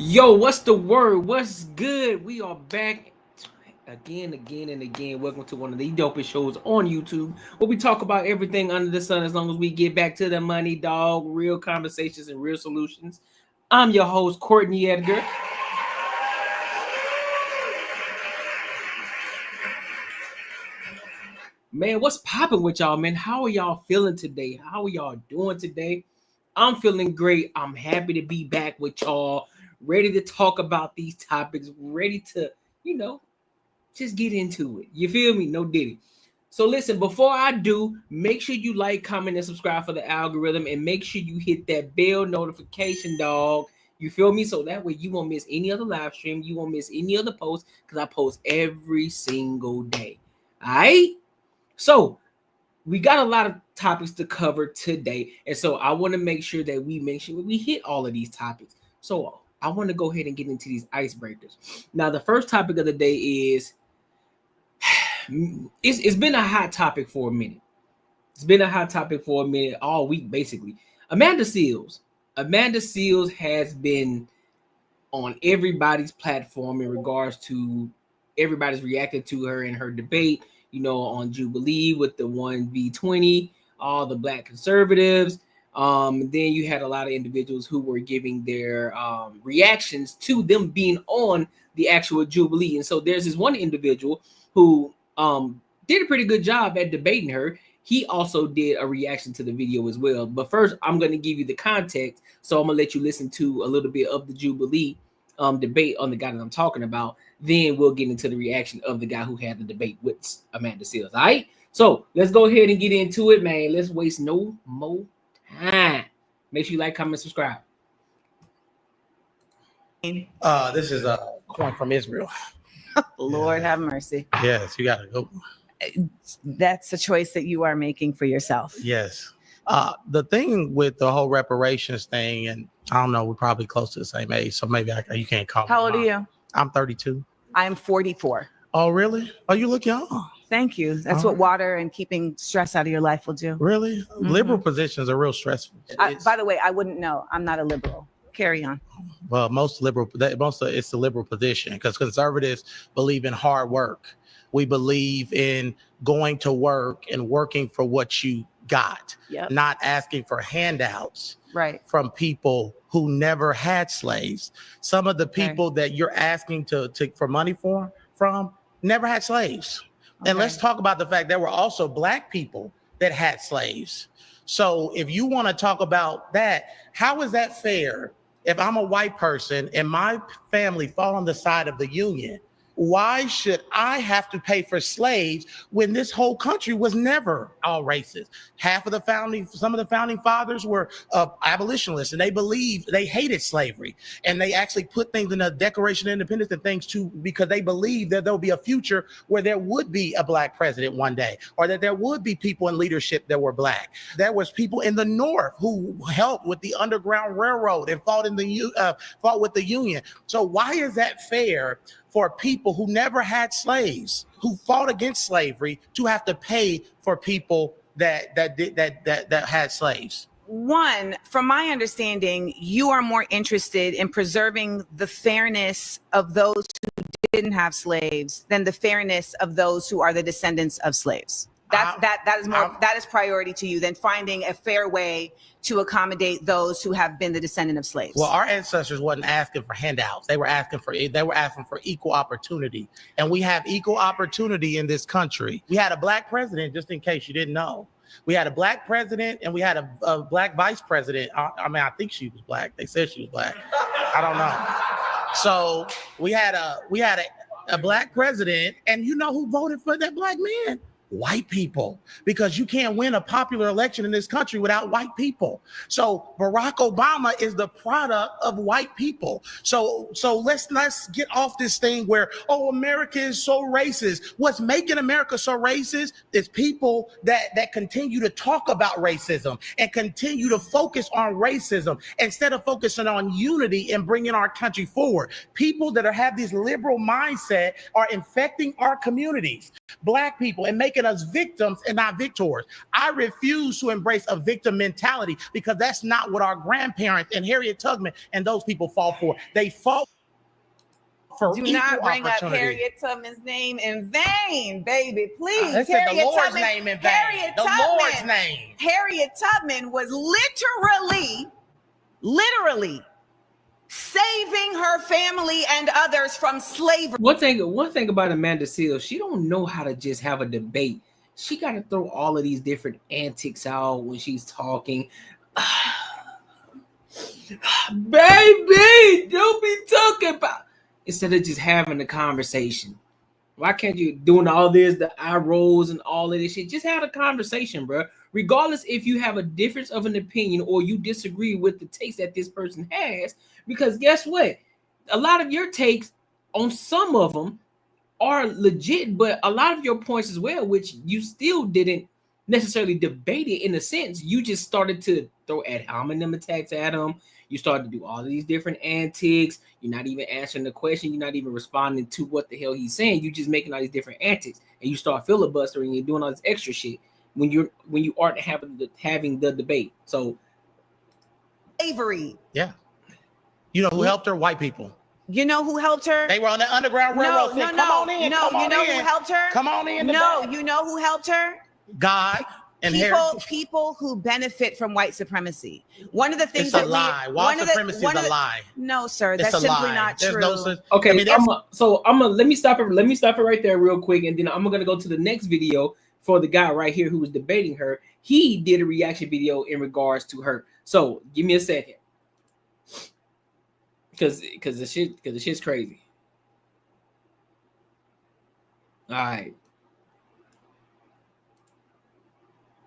Yo, what's the word? What's good? We are back again, and again. Welcome to one of the dopest shows on YouTube where we talk about everything under the sun as long as we get back to the money, dog. Real conversations and real solutions. I'm your host, Courtnee Edgar. Man, what's popping with y'all, man? How are y'all feeling today? How are y'all doing today? I'm feeling great. I'm happy to be back with y'all, ready to talk about these topics, ready to, you know, just get into it. You feel me? No diddy. So listen, before I do, make sure you like, comment, and subscribe for the algorithm, and make sure you hit that bell notification, dog. You feel me? So that way you won't miss any other live stream. You won't miss any other post because I post every single day. All right? So we got a lot of topics to cover today. And so I want to make sure that we hit all of these topics. So I want to go ahead and get into these icebreakers. Now, the first topic of the day is it's been a hot topic for a minute. It's been a hot topic for a minute, all week, basically. Amanda Seales. Amanda Seales has been on everybody's platform in regards to everybody's reacting to her in her debate, on Jubilee with the 1v20, all the black conservatives. Then you had a lot of individuals who were giving their reactions to them being on the actual Jubilee. And so there's this one individual who did a pretty good job at debating her. He also did a reaction to the video as well. But first, I'm going to give you the context. So I'm going to let you listen to a little bit of the Jubilee debate on the guy that I'm talking about. Then we'll get into the reaction of the guy who had the debate with Amanda Seales. All right? So let's go ahead and get into it, man. Let's waste no more time. Make sure you like, comment, subscribe. This is a coin from Israel. Lord have mercy. Yes, you gotta go. That's a choice that you are making for yourself. Yes. The thing with the whole reparations thing, and I don't know, we're probably close to the same age, so maybe you can't call me. How old are you? I'm 32. I'm 44. Oh, really? Oh, you look young. Thank you. That's what water and keeping stress out of your life will do. Really? Mm-hmm. Liberal positions are real stressful. By the way, I wouldn't know. I'm not a liberal. Carry on. Well, it's the liberal position because conservatives believe in hard work. We believe in going to work and working for what you got, not asking for handouts from people who never had slaves. Some of the people that you're asking for money from never had slaves. Okay. And let's talk about the fact there were also black people that had slaves. So if you want to talk about that, how is that fair? If I'm a white person and my family fall on the side of the Union, why should I have to pay for slaves when this whole country was never all racist? Some of the founding fathers were abolitionists, and they hated slavery, and they actually put things in the Declaration of Independence and things too, because they believed that there'll be a future where there would be a black president one day, or that there would be people in leadership that were black. There was people in the North who helped with the Underground Railroad and fought with the Union. So why is that fair for people who never had slaves, who fought against slavery, to have to pay for people that had slaves? One, from my understanding, you are more interested in preserving the fairness of those who didn't have slaves than the fairness of those who are the descendants of slaves. That is priority to you than finding a fair way to accommodate those who have been the descendant of slaves. Well, our ancestors wasn't asking for handouts. They were asking for equal opportunity. And we have equal opportunity in this country. We had a black president, just in case you didn't know. We had a black president and we had a black vice president. I think she was black. They said she was black. I don't know. So we had a black president, and you know who voted for that black man? White people, because you can't win a popular election in this country without white people. So Barack Obama is the product of white people. So let's get off this thing where, America is so racist. What's making America so racist is people that continue to talk about racism and continue to focus on racism instead of focusing on unity and bringing our country forward. People that have this liberal mindset are infecting our communities, black people, and making making us victims and not victors. I refuse to embrace a victim mentality because that's not what our grandparents and Harriet Tubman and those people fought for. They fought for Do equal not bring up opportunity. Harriet Tubman's name in vain, baby. Please. I said the Lord's name in vain. Lord's name. Harriet Tubman was literally saving her family and others from slavery. One thing about Amanda Seales, she don't know how to just have a debate. She got to throw all of these different antics out when she's talking. Baby, don't be talking about, instead of just having the conversation. Why can't you doing all this, the eye rolls and all of this shit? Just have a conversation, bro. Regardless if you have a difference of an opinion or you disagree with the takes that this person has, because guess what? A lot of your takes on some of them are legit, but a lot of your points as well, which you still didn't necessarily debate it in a sense. You just started to throw ad hominem attacks at them. You started to do all of these different antics. You're not even answering the question. You're not even responding to what the hell he's saying. You're just making all these different antics, and you start filibustering and you're doing all this extra shit when you aren't having the debate. So slavery. Yeah. You know who helped her? White people. You know who helped her? They were on the Underground Railroad. Come on in. No, you know who helped her? Come on in. No, you know who helped her? God. And people who benefit from white supremacy. One of the things it's a lie. White supremacy is a lie. No, sir, that's simply not true. Okay, I mean, let me stop it. Let me stop it right there real quick, and then I'm gonna go to the next video for the guy right here who was debating her. He did a reaction video in regards to her. So give me a second, because the shit's crazy. All right.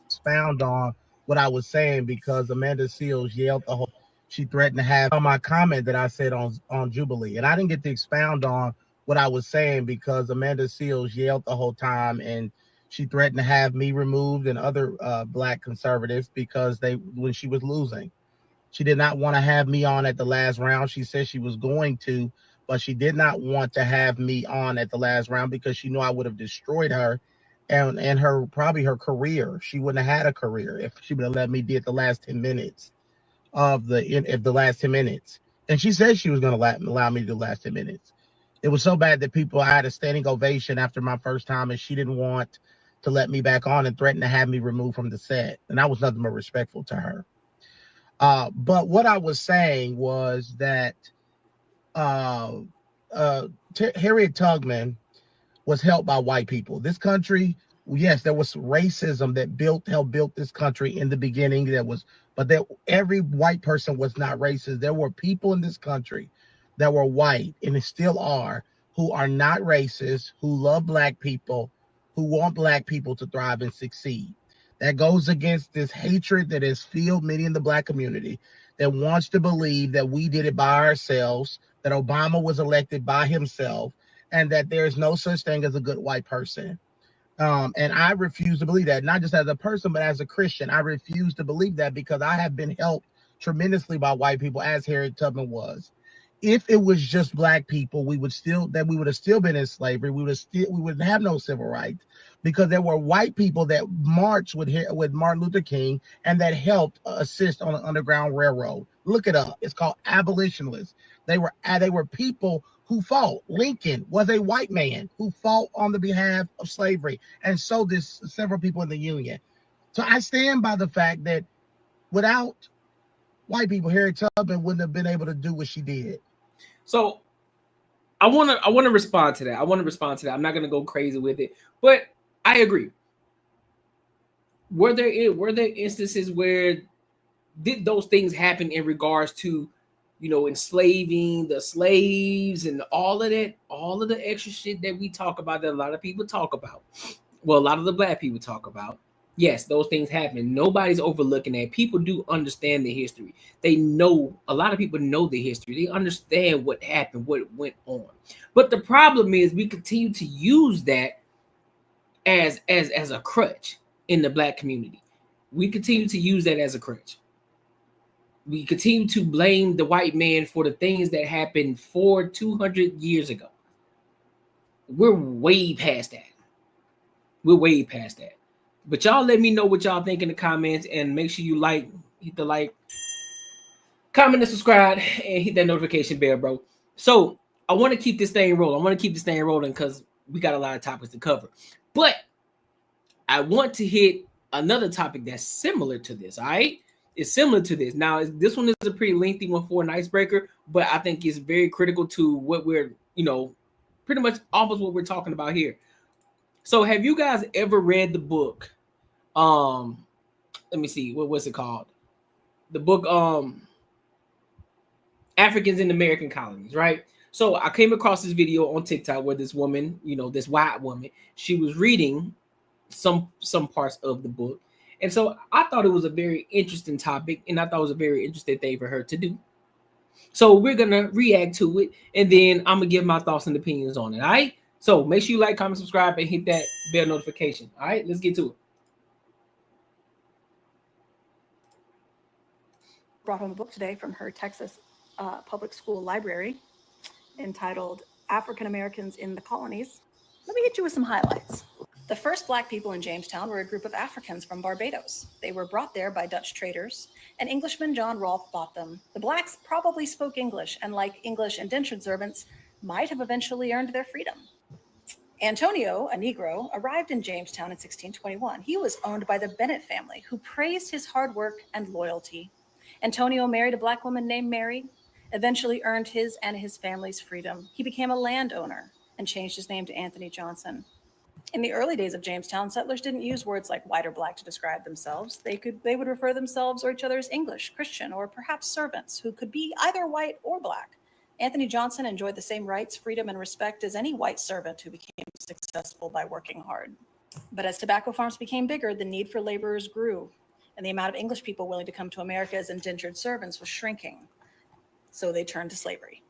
Expound on what I was saying because Amanda Seales yelled the whole. She threatened to have on my comment that I said on Jubilee, and I didn't get to expound on what I was saying because Amanda Seales yelled the whole time, and she threatened to have me removed and other Black conservatives because when she was losing, she did not want to have me on at the last round. She said she was going to, but she did not want to have me on at the last round because she knew I would have destroyed her. And her probably her career. She wouldn't have had a career if she would have let me did the last 10 minutes of the last 10 minutes. And she said she was going to allow me to do the last 10 minutes. It was so bad that I had a standing ovation after my first time, and she didn't want to let me back on and threatened to have me removed from the set. And I was nothing but respectful to her. But what I was saying was that Harriet Tubman was helped by white people. This country, yes, there was racism that helped build this country in the beginning. But every white person was not racist. There were people in this country that were white, and it still are, who are not racist, who love Black people, who want Black people to thrive and succeed. That goes against this hatred that has filled many in the Black community that wants to believe that we did it by ourselves, that Obama was elected by himself, and that there is no such thing as a good white person. And I refuse to believe that, not just as a person, but as a Christian. I refuse to believe that because I have been helped tremendously by white people, as Harriet Tubman was. If it was just Black people, we would have still been in slavery. We would have no civil rights because there were white people that marched with Martin Luther King and that helped assist on the Underground Railroad. Look it up. It's called abolitionists. They were people who fought. Lincoln was a white man who fought on the behalf of slavery, and so did several people in the Union. So I stand by the fact that without white people, Harriet Tubman wouldn't have been able to do what she did. So I want to respond to that. I'm not going to go crazy with it, but I agree. Were there instances where did those things happen in regards to, enslaving the slaves and all of the extra shit that we talk about, that a lot of people talk about? Well, a lot of the Black people talk about. Yes, those things happen. Nobody's overlooking that. People do understand the history. They know, a lot of people know the history. They understand what happened, what went on. But the problem is we continue to use that as a crutch in the Black community. We continue to use that as a crutch. We continue to blame the white man for the things that happened 200 years ago. We're way past that. We're way past that. But y'all let me know what y'all think in the comments, and make sure you hit the like, comment, and subscribe, and hit that notification bell, bro. So I want to keep this thing rolling because we got a lot of topics to cover. But I want to hit another topic that's similar to this. All right, it's similar to this. Now, this one is a pretty lengthy one for an icebreaker, but I think it's very critical to what we're, pretty much almost what we're talking about here. So, have you guys ever read the book? Let me see, what's it called? The book, Africans in American Colonies, right? So I came across this video on TikTok where this woman, this white woman, she was reading some parts of the book. And so I thought it was a very interesting topic, and I thought it was a very interesting thing for her to do. So we're going to react to it, and then I'm going to give my thoughts and opinions on it, all right? So make sure you like, comment, subscribe, and hit that bell notification, all right? Let's get to it. Brought home a book today from her Texas public school library entitled African Americans in the Colonies. Let me hit you with some highlights. The first Black people in Jamestown were a group of Africans from Barbados. They were brought there by Dutch traders, and Englishman John Rolfe bought them. The Blacks probably spoke English, and like English indentured servants, might have eventually earned their freedom. Antonio, a Negro, arrived in Jamestown in 1621. He was owned by the Bennett family, who praised his hard work and loyalty. Antonio married a Black woman named Mary, eventually earned his and his family's freedom. He became a landowner and changed his name to Anthony Johnson. In the early days of Jamestown, settlers didn't use words like white or Black to describe themselves. They would refer themselves or each other as English, Christian, or perhaps servants who could be either white or Black. Anthony Johnson enjoyed the same rights, freedom, and respect as any white servant who became successful by working hard. But as tobacco farms became bigger, the need for laborers grew, and the amount of English people willing to come to America as indentured servants was shrinking. So they turned to slavery.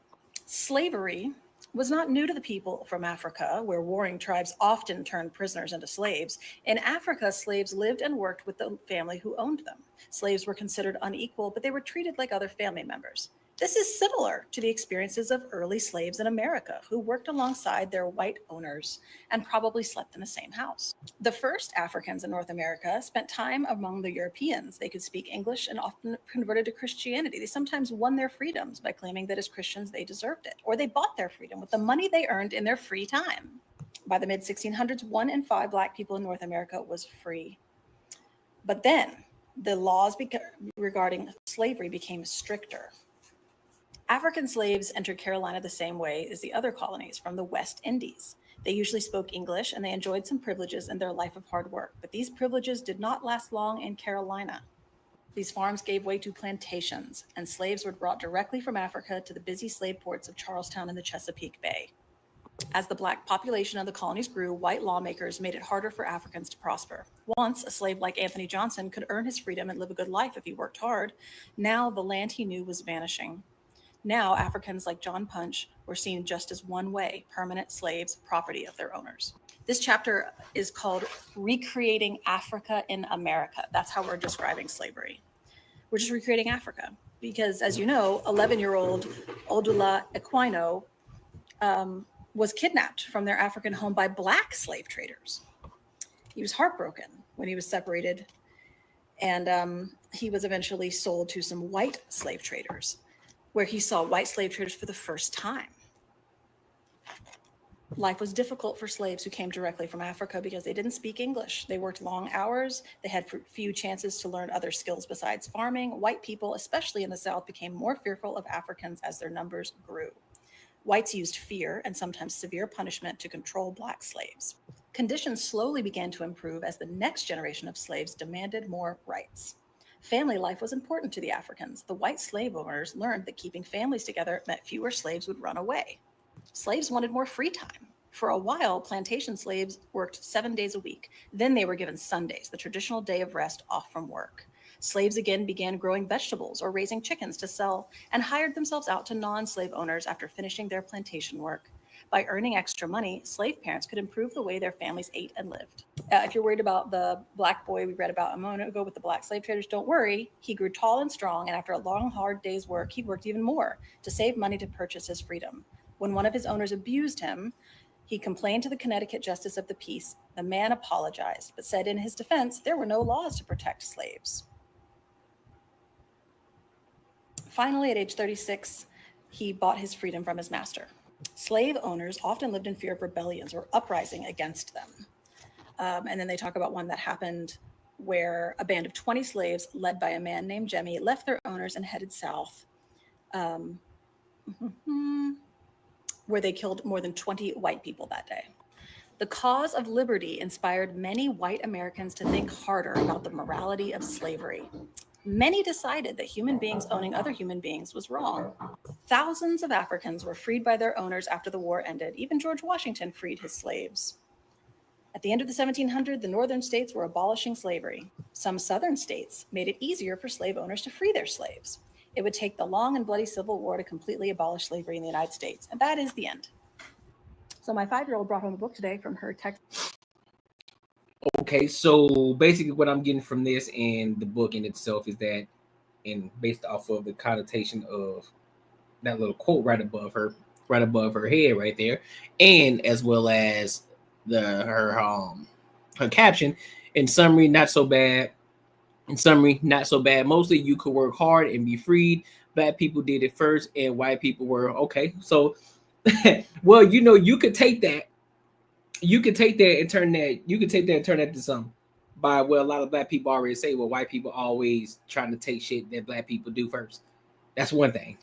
Slavery was not new to the people from Africa, where warring tribes often turned prisoners into slaves. In Africa, slaves lived and worked with the family who owned them. Slaves were considered unequal, but they were treated like other family members. This is similar to the experiences of early slaves in America, who worked alongside their white owners and probably slept in the same house. The first Africans in North America spent time among the Europeans. They could speak English and often converted to Christianity. They sometimes won their freedoms by claiming that as Christians they deserved it, or they bought their freedom with the money they earned in their free time. By the mid-1600s, 1 in 5 Black people in North America was free. But then the laws regarding slavery became stricter. African slaves entered Carolina the same way as the other colonies from the West Indies. They usually spoke English, and they enjoyed some privileges in their life of hard work. But these privileges did not last long in Carolina. These farms gave way to plantations, and slaves were brought directly from Africa to the busy slave ports of Charlestown and the Chesapeake Bay. As the Black population of the colonies grew, white lawmakers made it harder for Africans to prosper. Once, a slave like Anthony Johnson could earn his freedom and live a good life if he worked hard. Now, the land he knew was vanishing. Now, Africans like John Punch were seen just as one way, permanent slaves, property of their owners. This chapter is called Recreating Africa in America. That's how we're describing slavery. We're just recreating Africa because, as you know, 11-year-old Odula Equino was kidnapped from their African home by Black slave traders. He was heartbroken when he was separated, and he was eventually sold to some white slave traders, where he saw white slave traders for the first time. Life was difficult for slaves who came directly from Africa because they didn't speak English. They worked long hours. They had few chances to learn other skills besides farming. White people, especially in the South, became more fearful of Africans as their numbers grew. Whites used fear and sometimes severe punishment to control Black slaves. Conditions slowly began to improve as the next generation of slaves demanded more rights. Family life was important to the Africans. The white slave owners learned that keeping families together meant fewer slaves would run away. Slaves wanted more free time. For a while, plantation slaves worked 7 days a week. Then they were given Sundays, the traditional day of rest off from work. Slaves again began growing vegetables or raising chickens to sell and hired themselves out to non-slave owners after finishing their plantation work. By earning extra money, slave parents could improve the way their families ate and lived. If you're worried about the Black boy we read about a moment ago with the Black slave traders, don't worry. He grew tall and strong, and after a long, hard day's work, he worked even more to save money to purchase his freedom. When one of his owners abused him, He complained to the Connecticut Justice of the Peace. The man apologized, but said in his defense there were no laws to protect slaves. Finally, at age 36, he bought his freedom from his master. Slave owners often lived in fear of rebellions or uprising against them. And then they talk about one that happened where a band of 20 slaves led by a man named Jemmy left their owners and headed south, where they killed more than 20 white people that day. The cause of liberty inspired many white Americans to think harder about the morality of slavery. Many decided that human beings owning other human beings was wrong. Thousands of Africans were freed by their owners after the war ended. Even George Washington freed his slaves. At the end of the 1700s, the northern states were abolishing slavery. Some southern states made it easier for slave owners to free their slaves. It would take the long and bloody Civil War to completely abolish slavery in the United States. And that is the end. So my 5-year-old brought home a book today from her Texas. Okay, so basically what I'm getting from this and the book in itself is that, and based off of the connotation of that little quote right above her head right there, and as well as her caption, in summary, not so bad. In summary, not so bad. Mostly you could work hard and be freed. Black people did it first and white people were okay. So well, you could take that. You could take that and turn that to something by what a lot of black people already say. Well, white people always trying to take shit that black people do first. That's one thing.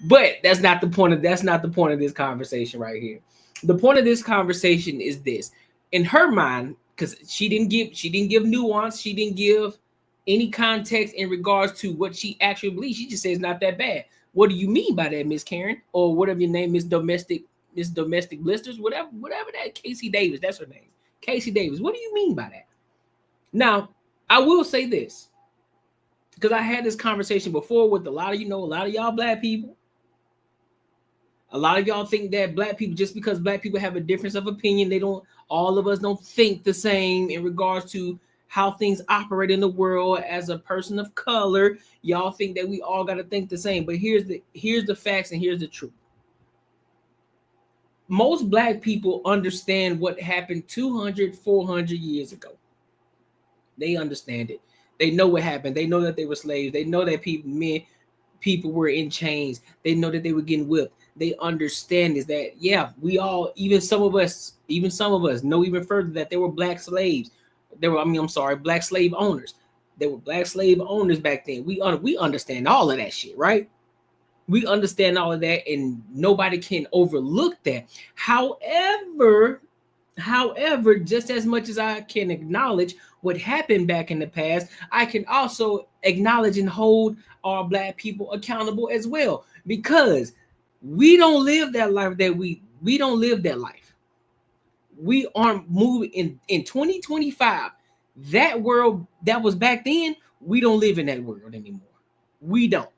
But that's not the point of this conversation right here. The point of this conversation is this. In her mind, because she didn't give nuance, she didn't give any context in regards to what she actually believes. She just says not that bad. What do you mean by that, Miss Karen? Or whatever your name is, Domestic Blisters, whatever that, Casey Davis, that's her name. Casey Davis. What do you mean by that? Now, I will say this, because I had this conversation before with a lot of y'all black people. A lot of y'all think that black people, just because black people have a difference of opinion, all of us don't think the same in regards to how things operate in the world. As a person of color, y'all think that we all got to think the same. But here's the facts and here's the truth. Most black people understand what happened 200, 400 years ago. They understand it. They know what happened. They know that they were slaves. They know that people were in chains. They know that they were getting whipped. They understand is that, yeah, we all, even some of us know even further that there were black slaves. Black slave owners. There were black slave owners back then. We understand all of that shit, right? We understand all of that, and nobody can overlook that. However, just as much as I can acknowledge what happened back in the past, I can also acknowledge and hold our black people accountable as well, because we don't live that life that we don't live that life. We aren't moving in 2025. That world that was back then, we don't live in that world anymore. We don't.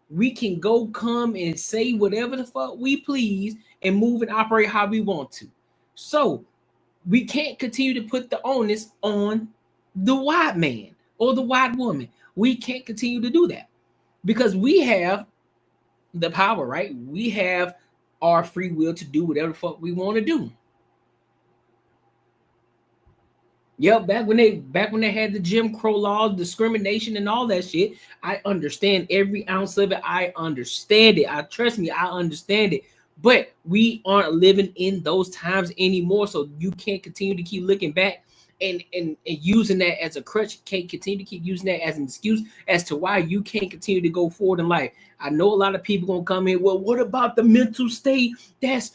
We can go, come, and say whatever the fuck we please and move and operate how we want to. So we can't continue to put the onus on the white man or the white woman. We can't continue to do that because we have the power, right? We have our free will to do whatever the fuck we want to do. Yep, back when they had the Jim Crow laws, discrimination, and all that shit, I understand every ounce of it. I understand it. Trust me, I understand it. But we aren't living in those times anymore. So you can't continue to keep looking back and using that as a crutch. You can't continue to keep using that as an excuse as to why you can't continue to go forward in life. I know a lot of people gonna come in. Well, what about the mental state that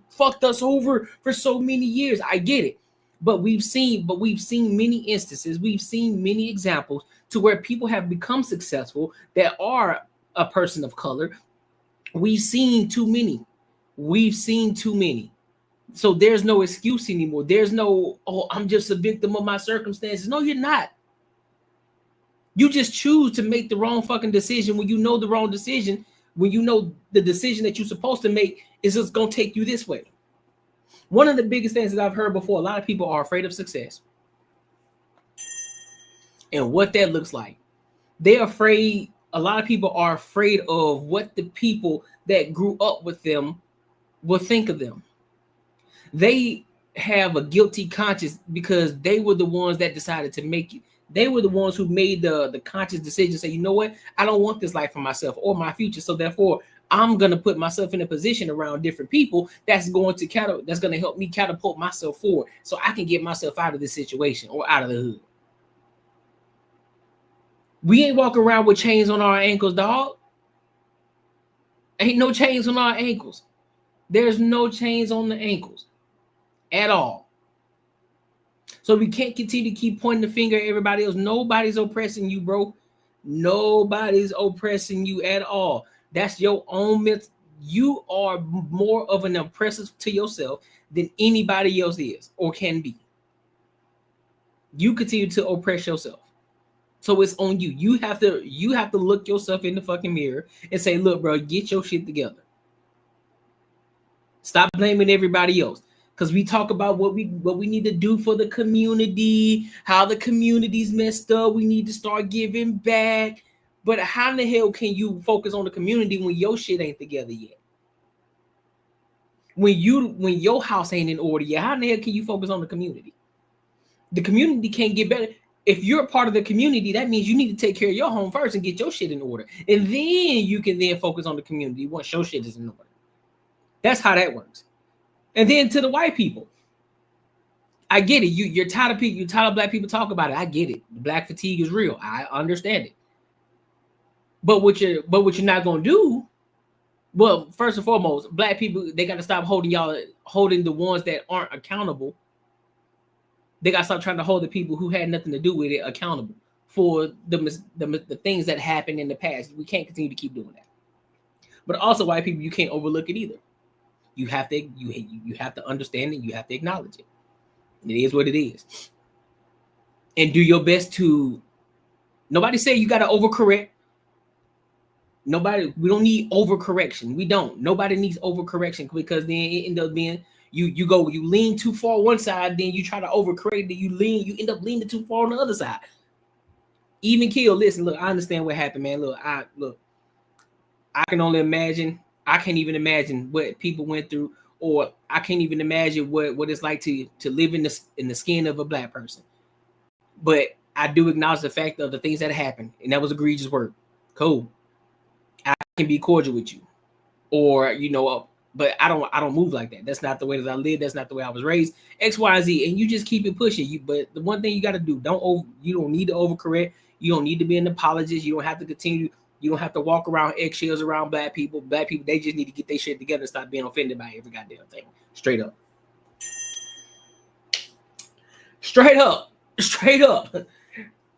fucked us over for so many years? I get it, but we've seen many instances. We've seen many examples to where people have become successful that are a person of color. We've seen too many. So there's no excuse anymore. There's no, oh, I'm just a victim of my circumstances. No, you're not. You just choose to make the wrong fucking decision when you know the wrong decision, when you know the decision that you're supposed to make is just going to take you this way. One of the biggest things that I've heard before, a lot of people are afraid of success. And what that looks like. They're afraid a lot of people are afraid of what the people that grew up with them will think of them. They have a guilty conscience because they were the ones that decided to make it. They were the ones who made the conscious decision, say, you know what, I don't want this life for myself or my future. So therefore, I'm gonna put myself in a position around different people that's going to help me catapult myself forward, so I can get myself out of this situation or out of the hood. We ain't walking around with chains on our ankles, dog. Ain't no chains on our ankles. There's no chains on the ankles at all. So we can't continue to keep pointing the finger at everybody else. Nobody's oppressing you, bro. Nobody's oppressing you at all. That's your own myth. You are more of an oppressor to yourself than anybody else is or can be. You continue to oppress yourself. So it's on you. You have to look yourself in the fucking mirror and say, look, bro, get your shit together. Stop blaming everybody else. Because we talk about what we need to do for the community, how the community's messed up. We need to start giving back. But how in the hell can you focus on the community when your shit ain't together yet? When your house ain't in order yet, how in the hell can you focus on the community? The community can't get better. If you're a part of the community, that means you need to take care of your home first and get your shit in order. And then you can then focus on the community once your shit is in order. That's how that works. And then to the white people, I get it. You're tired of people. You're tired of black people talk about it. I get it. Black fatigue is real. I understand it. But what you're not gonna do, well, first and foremost, black people, they got to stop holding the ones that aren't accountable. They got to stop trying to hold the people who had nothing to do with it accountable for the things that happened in the past. We can't continue to keep doing that. But also, white people, you can't overlook it either. You have to understand it. You have to acknowledge it. It is what it is. And do your best to. Nobody say you got to overcorrect. We don't need overcorrection. We don't. Nobody needs overcorrection, because then it ends up being you lean too far one side, then you try to overcorrect, then you end up leaning too far on the other side. Even kill. Listen, look, I understand what happened, man. I can only imagine. I can't even imagine what people went through, or I can't even imagine what it's like to live in the skin of a black person. But I do acknowledge the fact of the things that happened, and that was egregious work. Cool. I can be cordial with you, or but I don't move like that. That's not the way that I live. That's not the way I was raised. X, Y, Z, and you just keep it pushing. But the one thing you got to do, you don't need to overcorrect. You don't need to be an apologist. You don't have to continue. You don't have to walk around eggshells around black people. Black people, they just need to get their shit together and stop being offended by every goddamn thing. Straight up. Straight up. Straight up.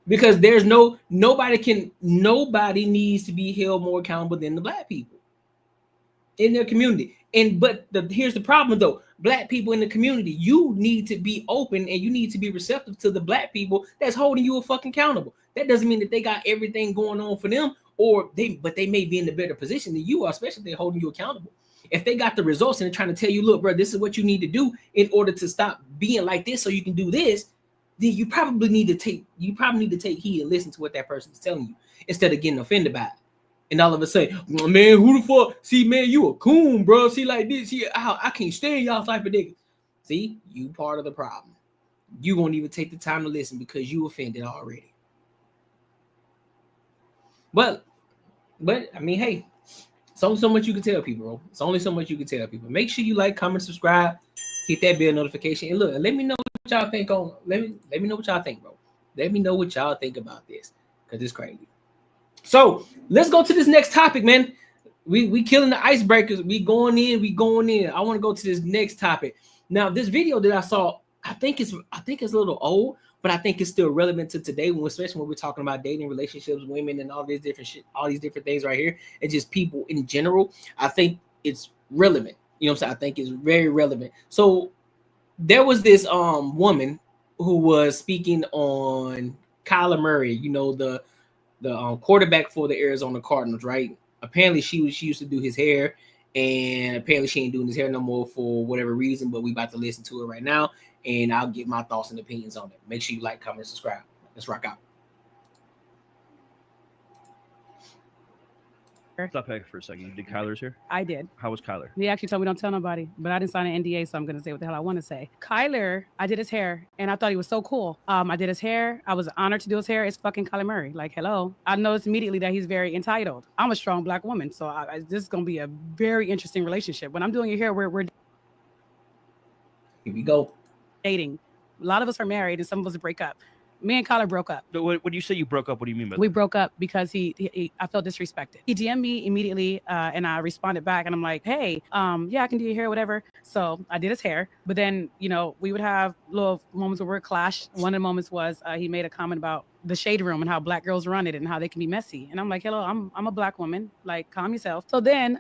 Because there's nobody needs to be held more accountable than the black people in their community. But here's the problem though. Black people in the community, you need to be open and you need to be receptive to the black people that's holding you fucking accountable. That doesn't mean that they got everything going on for them, but they may be in a better position than you are, especially if they're holding you accountable. If they got the results and they're trying to tell you, look, bro, this is what you need to do in order to stop being like this so you can do this, then you probably need to take heed and listen to what that person is telling you instead of getting offended by it. And all of a sudden, man, who the fuck? See, man, you a coon, bro. See, like this, I can't stand y'all type of niggas. See, you part of the problem. You won't even take the time to listen because you offended already. But I mean, hey, it's only so much you can tell people, bro. It's only so much you can tell people. Make sure you like, comment, subscribe, hit that bell notification, and look, let me know what y'all think let me know what y'all think, bro. Let me know what y'all think about this, because it's crazy. So let's go to this next topic, man. We killing the icebreakers. We going in. I want to go to this next topic. Now, this video that I saw, I think it's a little old, but I think it's still relevant to today, especially when we're talking about dating, relationships, women, and all these different shit, all these different things right here, and just people in general. I think it's relevant. You know what I'm saying? I think it's very relevant. So there was this woman who was speaking on Kyler Murray, the quarterback for the Arizona Cardinals, right? Apparently she used to do his hair, and apparently she ain't doing his hair no more for whatever reason, but we about to listen to it right now, and I'll give my thoughts and opinions on it. Make sure you like, comment, subscribe. Let's rock out. Stop back for a second. You did Kyler's hair? I did. How was Kyler? He actually told me don't tell nobody, but I didn't sign an NDA, so I'm gonna say what the hell I want to say. Kyler, I did his hair, and I thought he was so cool. I did his hair. I was honored to do his hair. It's fucking Kyler Murray. Like, hello. I noticed immediately that he's very entitled. I'm a strong Black woman, so this is gonna be a very interesting relationship. When I'm doing your hair, we're here we go dating. A lot of us are married, and some of us break up. Me and Kyler broke up. When you say you broke up, what do you mean by that? We broke up because I felt disrespected. He DM'd me immediately, and I responded back, and I'm like, hey, yeah, I can do your hair, whatever. So I did his hair, but then, we would have little moments where we'd clash. One of the moments was he made a comment about the shade room and how Black girls run it and how they can be messy. And I'm like, hello, I'm a Black woman, like, calm yourself. So then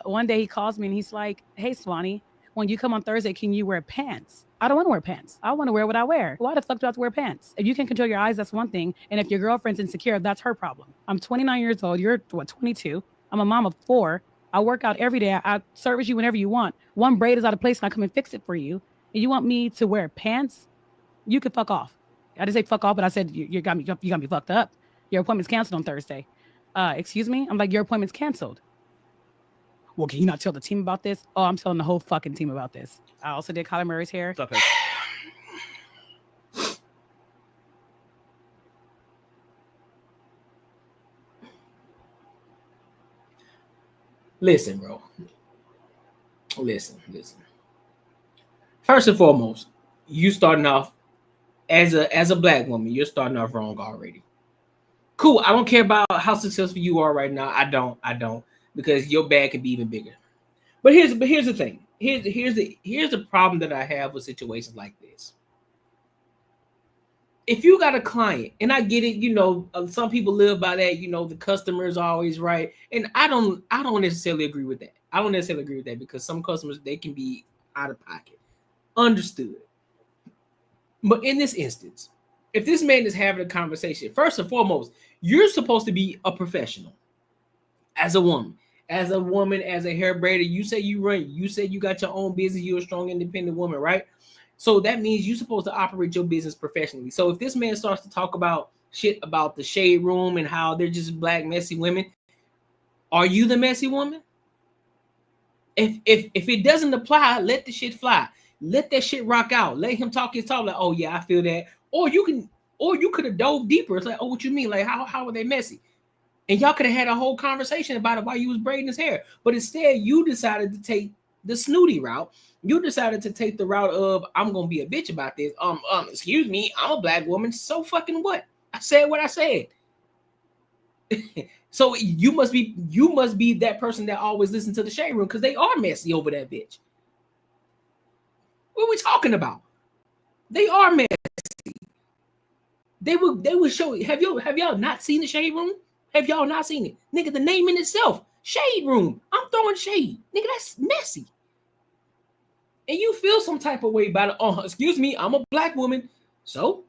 one day he calls me and he's like, hey, Swanee, when you come on Thursday, can you wear pants? I don't want to wear pants. I want to wear what I wear. Why the fuck do I have to wear pants? If you can control your eyes, that's one thing. And if your girlfriend's insecure, that's her problem. I'm 29 years old. You're 22. I'm a mom of 4. I work out every day. I service you whenever you want. One braid is out of place and I come and fix it for you. And you want me to wear pants? You can fuck off. I didn't say fuck off, but I said you got me fucked up. Your appointment's canceled on Thursday. Excuse me? I'm like, your appointment's canceled. Well, can you not tell the team about this? Oh, I'm telling the whole fucking team about this. I also did Kyler Murray's hair. Stop it. Listen, bro. Listen. First and foremost, you starting off as a Black woman, you're starting off wrong already. Cool. I don't care about how successful you are right now. I don't. Because your bag could be even bigger. But here's the thing. Here's the problem that I have with situations like this. If you got a client, and I get it, some people live by that, the customer is always right. And I don't necessarily agree with that. I don't necessarily agree with that because some customers, they can be out of pocket. Understood. But in this instance, if this man is having a conversation, first and foremost, you're supposed to be a professional as a woman. As a hair braider, you say you say you got your own business, you're a strong, independent woman, right? So that means you're supposed to operate your business professionally. So if this man starts to talk about shit about the shade room and how they're just Black messy women, are you the messy woman? If it doesn't apply, let the shit fly. Let that shit rock out. Let him talk his talk like, oh yeah, I feel that. Or you could have dove deeper. It's like, oh, what you mean? Like, how are they messy? And y'all could have had a whole conversation about it while you was braiding his hair. But instead, you decided to take the snooty route. You decided to take the route of, I'm going to be a bitch about this. Excuse me, I'm a Black woman. So fucking what? I said what I said. So you must be that person that always listens to the shade room because they are messy over that bitch. What are we talking about? They are messy. They will show you. Have y'all not seen the shade room? Have y'all not seen it? Nigga, the name in itself, shade room. I'm throwing shade. Nigga, that's messy. And you feel some type of way about it. Oh, excuse me, I'm a Black woman. So,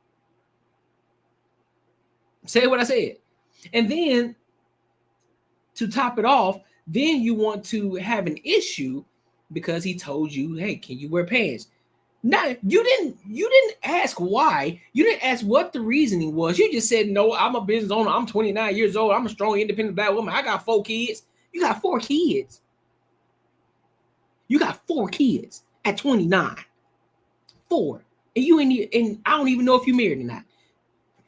say what I said. And then, to top it off, then you want to have an issue because he told you, hey, can you wear pants? Now, you didn't ask why. You didn't ask what the reasoning was. You just said, no, I'm a business owner. I'm 29 years old. I'm a strong, independent Black woman. I got 4 kids. You got 4 kids. You got 4 kids at 29. 4. And I don't even know if you're married or not.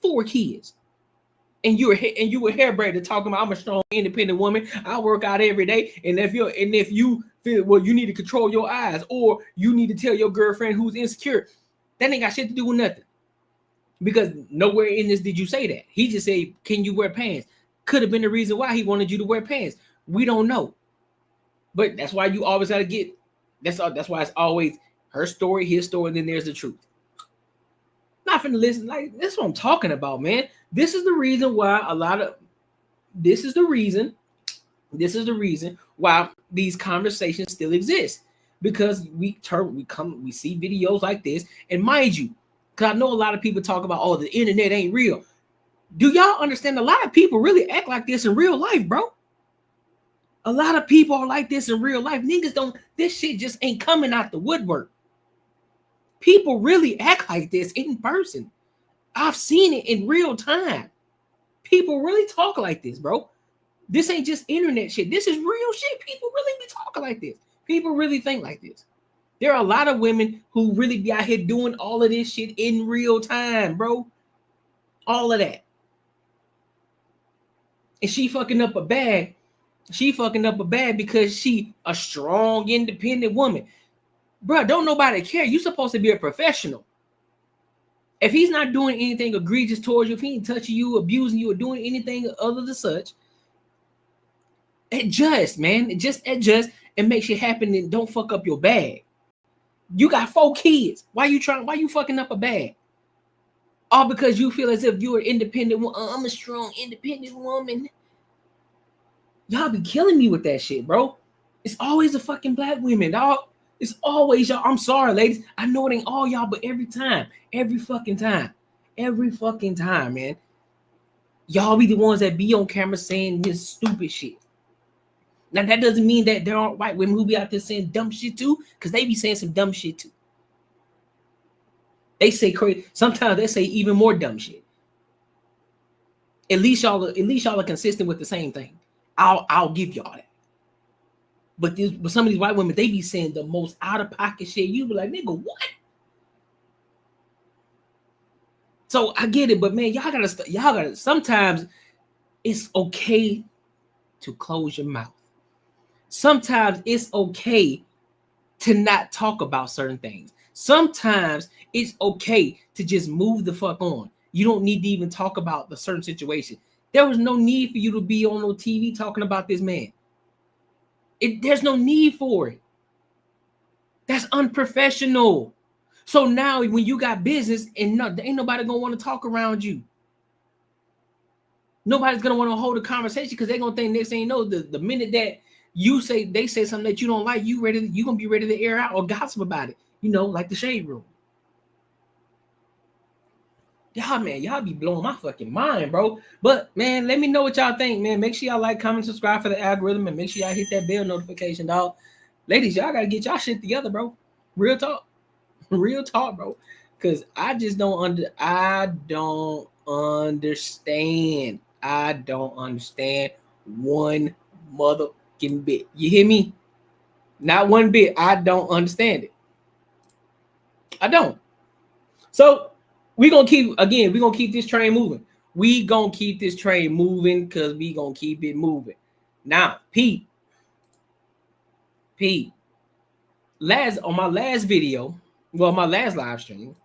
4 kids. And you were hair braider talking about I'm a strong, independent woman. I work out every day. And if you feel, well, you need to control your eyes, or you need to tell your girlfriend who's insecure, that ain't got shit to do with nothing. Because nowhere in this did you say that. He just said, can you wear pants? Could have been the reason why he wanted you to wear pants. We don't know. But that's why you always got to get, that's why it's always her story, his story, and then there's the truth. Not finna listen. Like, that's what I'm talking about, man. This is the reason why this is the reason why these conversations still exist. Because we see videos like this, and mind you, because I know a lot of people talk about, oh, the internet ain't real. Do y'all understand? A lot of people really act like this in real life, bro. A lot of people are like this in real life. Niggas don't, this shit just ain't coming out the woodwork. People really act like this in person. I've seen it in real time. People really talk like this, bro. This ain't just internet shit. This is real shit. People really be talking like this. People really think like this. There are a lot of women who really be out here doing all of this shit in real time, bro. All of that. And she fucking up a bag. She fucking up a bag because she a strong, independent woman. Bro, don't nobody care. You supposed to be a professional. If he's not doing anything egregious towards you, if he ain't touching you, abusing you, or doing anything other than such, adjust, man. Just adjust and make shit happen and don't fuck up your bag. You got 4 kids. Why you fucking up a bag? All because you feel as if you're an independent woman. I'm a strong, independent woman. Y'all be killing me with that shit, bro. It's always the fucking black women, dog. It's always y'all. I'm sorry, ladies. I know it ain't all y'all, but every fucking time, man. Y'all be the ones that be on camera saying this stupid shit. Now, that doesn't mean that there aren't white women who be out there saying dumb shit too, because they be saying some dumb shit too. They say crazy. Sometimes they say even more dumb shit. At least y'all are consistent with the same thing. I'll give y'all that. But some of these white women, they be saying the most out of pocket shit. You be like, nigga, what? So I get it, but man, y'all gotta. Sometimes it's okay to close your mouth. Sometimes it's okay to not talk about certain things. Sometimes it's okay to just move the fuck on. You don't need to even talk about the certain situation. There was no need for you to be on no TV talking about this man. There's no need for it. That's unprofessional. So now when you got business and ain't nobody gonna want to talk around you. Nobody's gonna want to hold a conversation because they're gonna think next thing you know, the minute that they say something that you don't like, you're gonna be ready to air out or gossip about it. You know, like the shade room. Y'all be blowing my fucking mind, bro. But man, let me know what y'all think, man. Make sure y'all like, comment, subscribe for the algorithm, and make sure y'all hit that bell notification, dog. Ladies, y'all gotta get y'all shit together, bro. Real talk, bro. Cause I don't understand. I don't understand one motherfucking bit. You hear me? Not one bit. I don't understand it. I don't. So we're gonna keep this train moving. We gonna keep this train moving because we gonna keep it moving. Now, Pete. On my last video, my last live stream,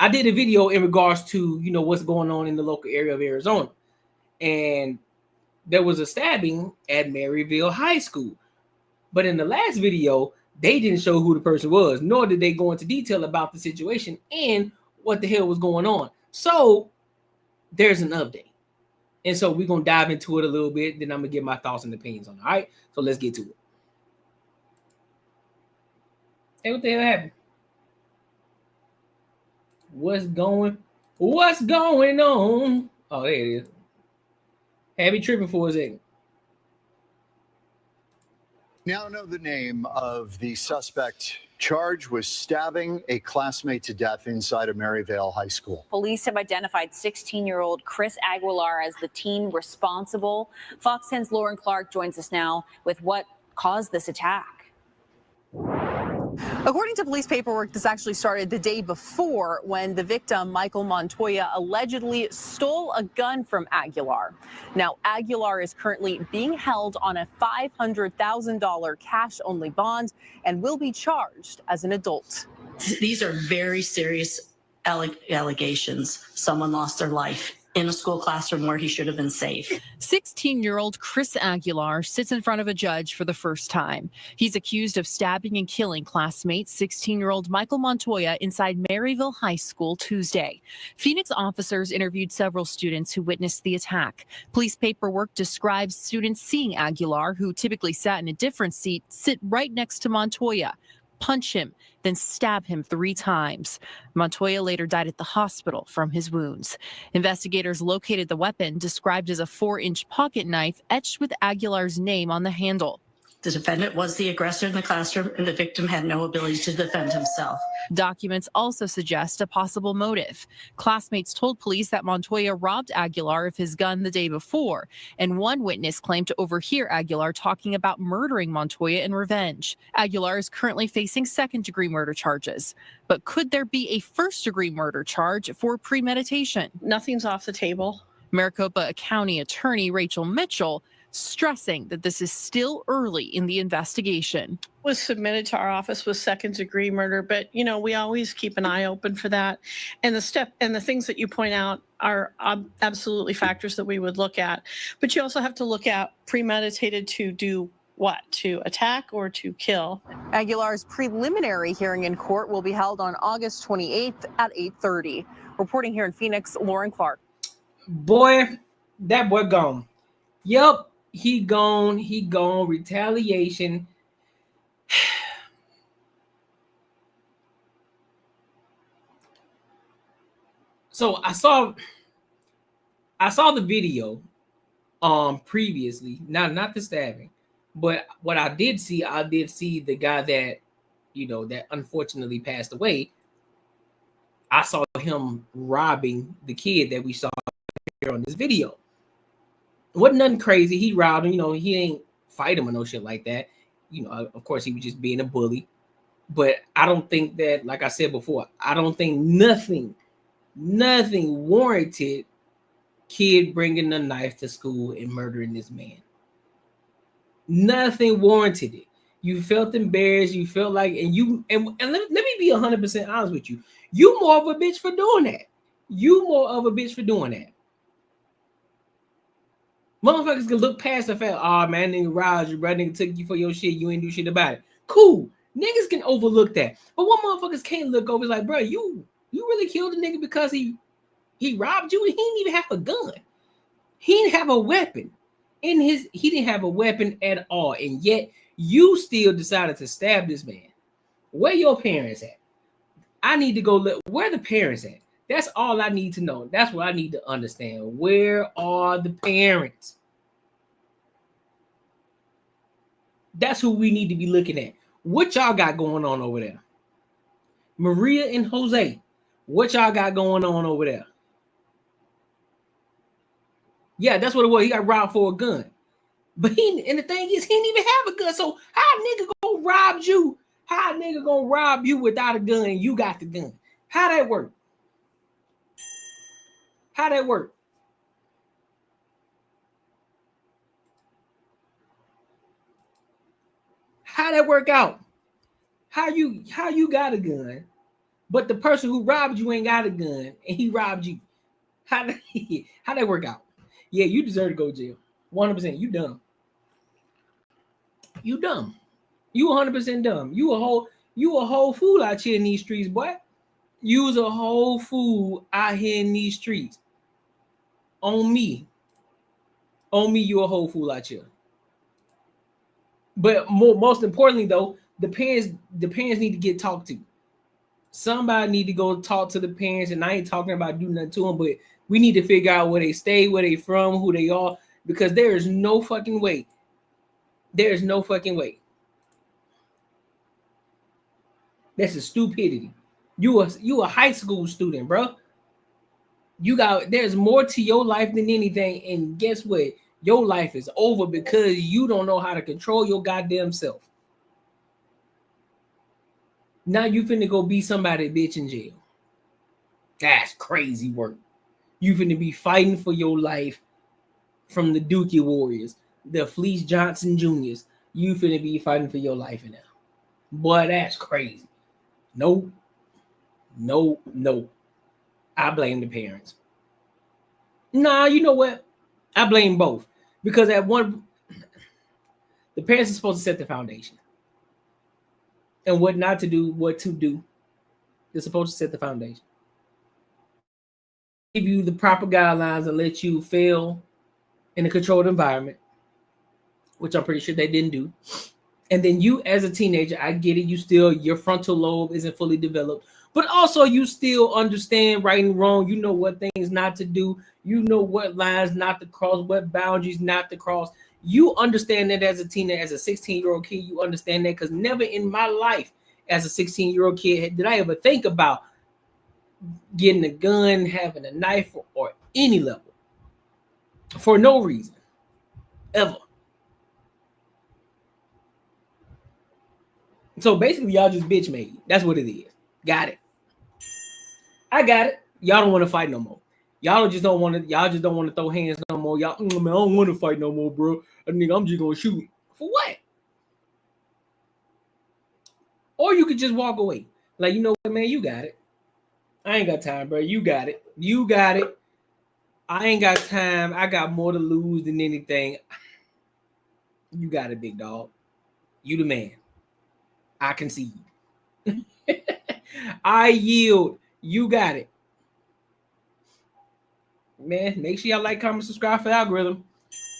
I did a video in regards to what's going on in the local area of Arizona. And there was a stabbing at Maryville High School. But in the last video, they didn't show who the person was, nor did they go into detail about the situation and what the hell was going on. So there's an update. And so we're going to dive into it a little bit. Then I'm going to give my thoughts and opinions on it. All right. So let's get to it. Hey, what the hell happened? What's going on? Oh, there it is. Had me tripping for a second. Now know the name of the suspect charged with stabbing a classmate to death inside of Maryvale High School. Police have identified 16-year-old Chris Aguilar as the teen responsible. Fox 10's Lauren Clark joins us now with what caused this attack. According to police paperwork, this actually started the day before when the victim, Michael Montoya, allegedly stole a gun from Aguilar. Now, Aguilar is currently being held on a $500,000 cash-only bond and will be charged as an adult. These are very serious allegations. Someone lost their life in a school classroom where he should have been safe. 16-year-old Chris Aguilar sits in front of a judge for the first time. He's accused of stabbing and killing classmate 16-year-old Michael Montoya inside Maryville High School Tuesday. Phoenix officers interviewed several students who witnessed the attack. Police paperwork describes students seeing Aguilar, who typically sat in a different seat, sit right next to Montoya, punch him, then stab him 3 times. Montoya later died at the hospital from his wounds. Investigators located the weapon, described as a 4-inch pocket knife etched with Aguilar's name on the handle. The defendant was the aggressor in the classroom, and the victim had no ability to defend himself. Documents also suggest a possible motive. Classmates told police that Montoya robbed Aguilar of his gun the day before, and one witness claimed to overhear Aguilar talking about murdering Montoya in revenge. Aguilar is currently facing second-degree murder charges. But could there be a first-degree murder charge for premeditation? Nothing's off the table. Maricopa County Attorney Rachel Mitchell stressing that this is still early in the investigation. Was submitted to our office with second-degree murder, but we always keep an eye open for that. And the things that you point out are absolutely factors that we would look at. But you also have to look at premeditated to do what? To attack or to kill? Aguilar's preliminary hearing in court will be held on August 28th at 8:30. Reporting here in Phoenix, Lauren Clark. Boy, that boy gone. Yep. He gone. Retaliation. So I saw the video previously, not the stabbing, but what I did see the guy that that unfortunately passed away. I saw him robbing the kid that we saw here on this video. Wasn't nothing crazy. He robbed him, he ain't fight him or no shit like that. Of course he was just being a bully. But I don't think that, like I said before, I don't think nothing warranted kid bringing a knife to school and murdering this man. Nothing warranted it. You felt embarrassed. You felt like, and let me be 100% honest with you. You more of a bitch for doing that. Motherfuckers can look past the fact, oh man, nigga robbed you, bro. Nigga took you for your shit. You ain't do shit about it. Cool. Niggas can overlook that. But what motherfuckers can't look over is like, bro, you really killed a nigga because he robbed you and he didn't even have a gun. He didn't have a weapon. He didn't have a weapon at all. And yet you still decided to stab this man. Where your parents at? I need to go look. Where the parents at? That's all I need to know. That's what I need to understand. Where are the parents? That's who we need to be looking at. What y'all got going on over there? Maria and Jose, what y'all got going on over there? Yeah, that's what it was. He got robbed for a gun. But and the thing is, he didn't even have a gun. So how a nigga gonna rob you? How a nigga gonna rob you without a gun and you got the gun? How that work? How that work? How that work out? How you got a gun, but the person who robbed you ain't got a gun and he robbed you? How that work out? Yeah, you deserve to go to jail. 100%. You dumb. You dumb. You 100% dumb. You a whole fool out here in these streets, boy. You was a whole fool out here in these streets. On me, you a whole fool out here. But most importantly, though, the parents need to get talked to. Somebody need to go talk to the parents, and I ain't talking about doing nothing to them, but we need to figure out where they stay, where they from, who they are, because there is no fucking way. There is no fucking way. That's a stupidity. You a high school student, bro. There's more to your life than anything, and guess what? Your life is over because you don't know how to control your goddamn self. Now you finna go be somebody bitch in jail. That's crazy work. You finna be fighting for your life from the Dookie Warriors, the Fleece Johnson Juniors. You finna be fighting for your life in there. Boy, that's crazy. No. I blame the parents. Nah, you know what? I blame both. Because the parents are supposed to set the foundation. And what not to do, what to do. They're supposed to set the foundation. Give you the proper guidelines and let you fail in a controlled environment, which I'm pretty sure they didn't do. And then you as a teenager, I get it, your frontal lobe isn't fully developed, but also you still understand right and wrong. You know what things not to do. You know what lines not to cross, what boundaries not to cross. You understand that as a teenager, as a 16-year-old kid, you understand that, because never in my life as a 16-year-old kid did I ever think about getting a gun, having a knife, or any level for no reason ever. So basically, y'all just bitch made. That's what it is. Got it. I got it. Y'all don't want to fight no more. Y'all just don't want to. Y'all just don't want to throw hands no more. Y'all, man, I don't want to fight no more, bro. I mean, I'm just gonna shoot. For what? Or you could just walk away. Like, you know what, man? You got it. I ain't got time, bro. You got it. You got it. I ain't got time. I got more to lose than anything. You got it, big dog. You the man. I concede. I yield. You got it. Man, make sure y'all like, comment, subscribe for the algorithm,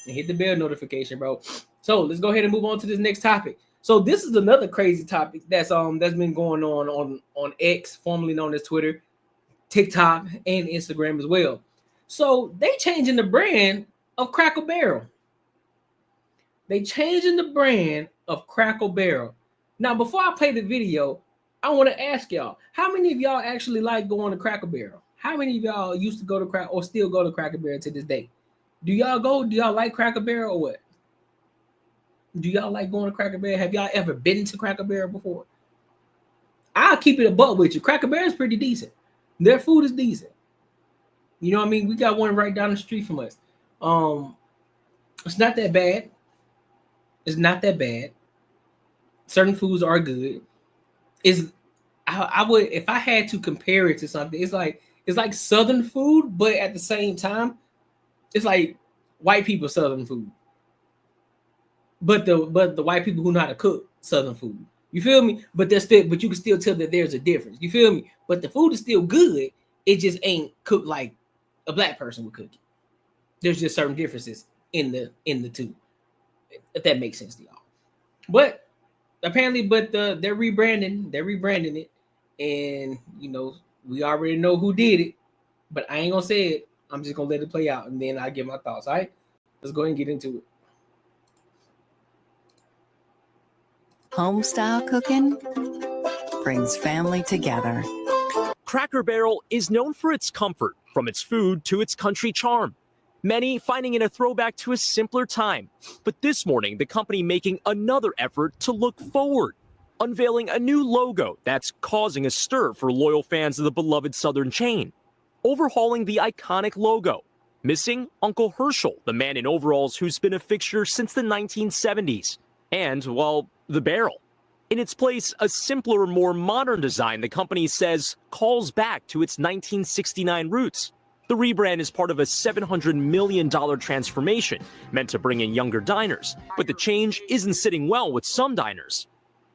and hit the bell notification, bro. So let's go ahead and move on to this next topic. So this is another crazy topic that's been going on X, formerly known as Twitter, TikTok, and Instagram as well. So they changing the brand of Cracker Barrel. They changing the brand of Cracker Barrel. Now, before I play the video, I want to ask y'all, how many of y'all actually like going to Cracker Barrel? How many of y'all used to go to or still go to Cracker Barrel to this day? Do y'all go? Do y'all like Cracker Barrel or what? Do y'all like going to Cracker Barrel? Have y'all ever been to Cracker Barrel before? I'll keep it a buck with you. Cracker Barrel is pretty decent. Their food is decent. You know what I mean? We got one right down the street from us. It's not that bad. It's not that bad. Certain foods are good. I would, if I had to compare it to something, it's like Southern food, but at the same time, it's like white people Southern food. But the white people who know how to cook Southern food. You feel me? But you can still tell that there's a difference. You feel me? But the food is still good. It just ain't cooked like a black person would cook it. There's just certain differences in the two, if that makes sense to y'all. But apparently, they're rebranding it, and you know, we already know who did it, but I ain't gonna say it. I'm just gonna let it play out, and then I give my thoughts. All right, let's go ahead and get into it. Home style cooking brings family together. Cracker Barrel is known for its comfort, from its food to its country charm. Many finding it a throwback to a simpler time. But this morning, the company making another effort to look forward, unveiling a new logo that's causing a stir for loyal fans of the beloved Southern chain. Overhauling the iconic logo, missing Uncle Herschel, the man in overalls who's been a fixture since the 1970s. And, well, the barrel. In its place, a simpler, more modern design the company says calls back to its 1969 roots. The rebrand is part of a $700 million transformation meant to bring in younger diners, but the change isn't sitting well with some diners.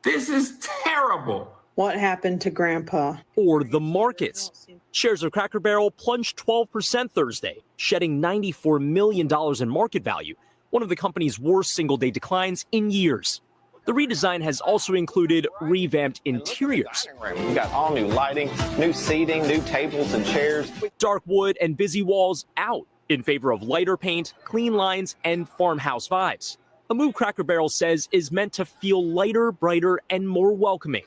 This is terrible. What happened to Grandpa? Or the markets. Shares of Cracker Barrel plunged 12% Thursday, shedding $94 million in market value, one of the company's worst single-day declines in years. The redesign has also included revamped interiors. We got all new lighting, new seating, new tables and chairs. Dark wood and busy walls out in favor of lighter paint, clean lines, and farmhouse vibes. A move Cracker Barrel says is meant to feel lighter, brighter, and more welcoming.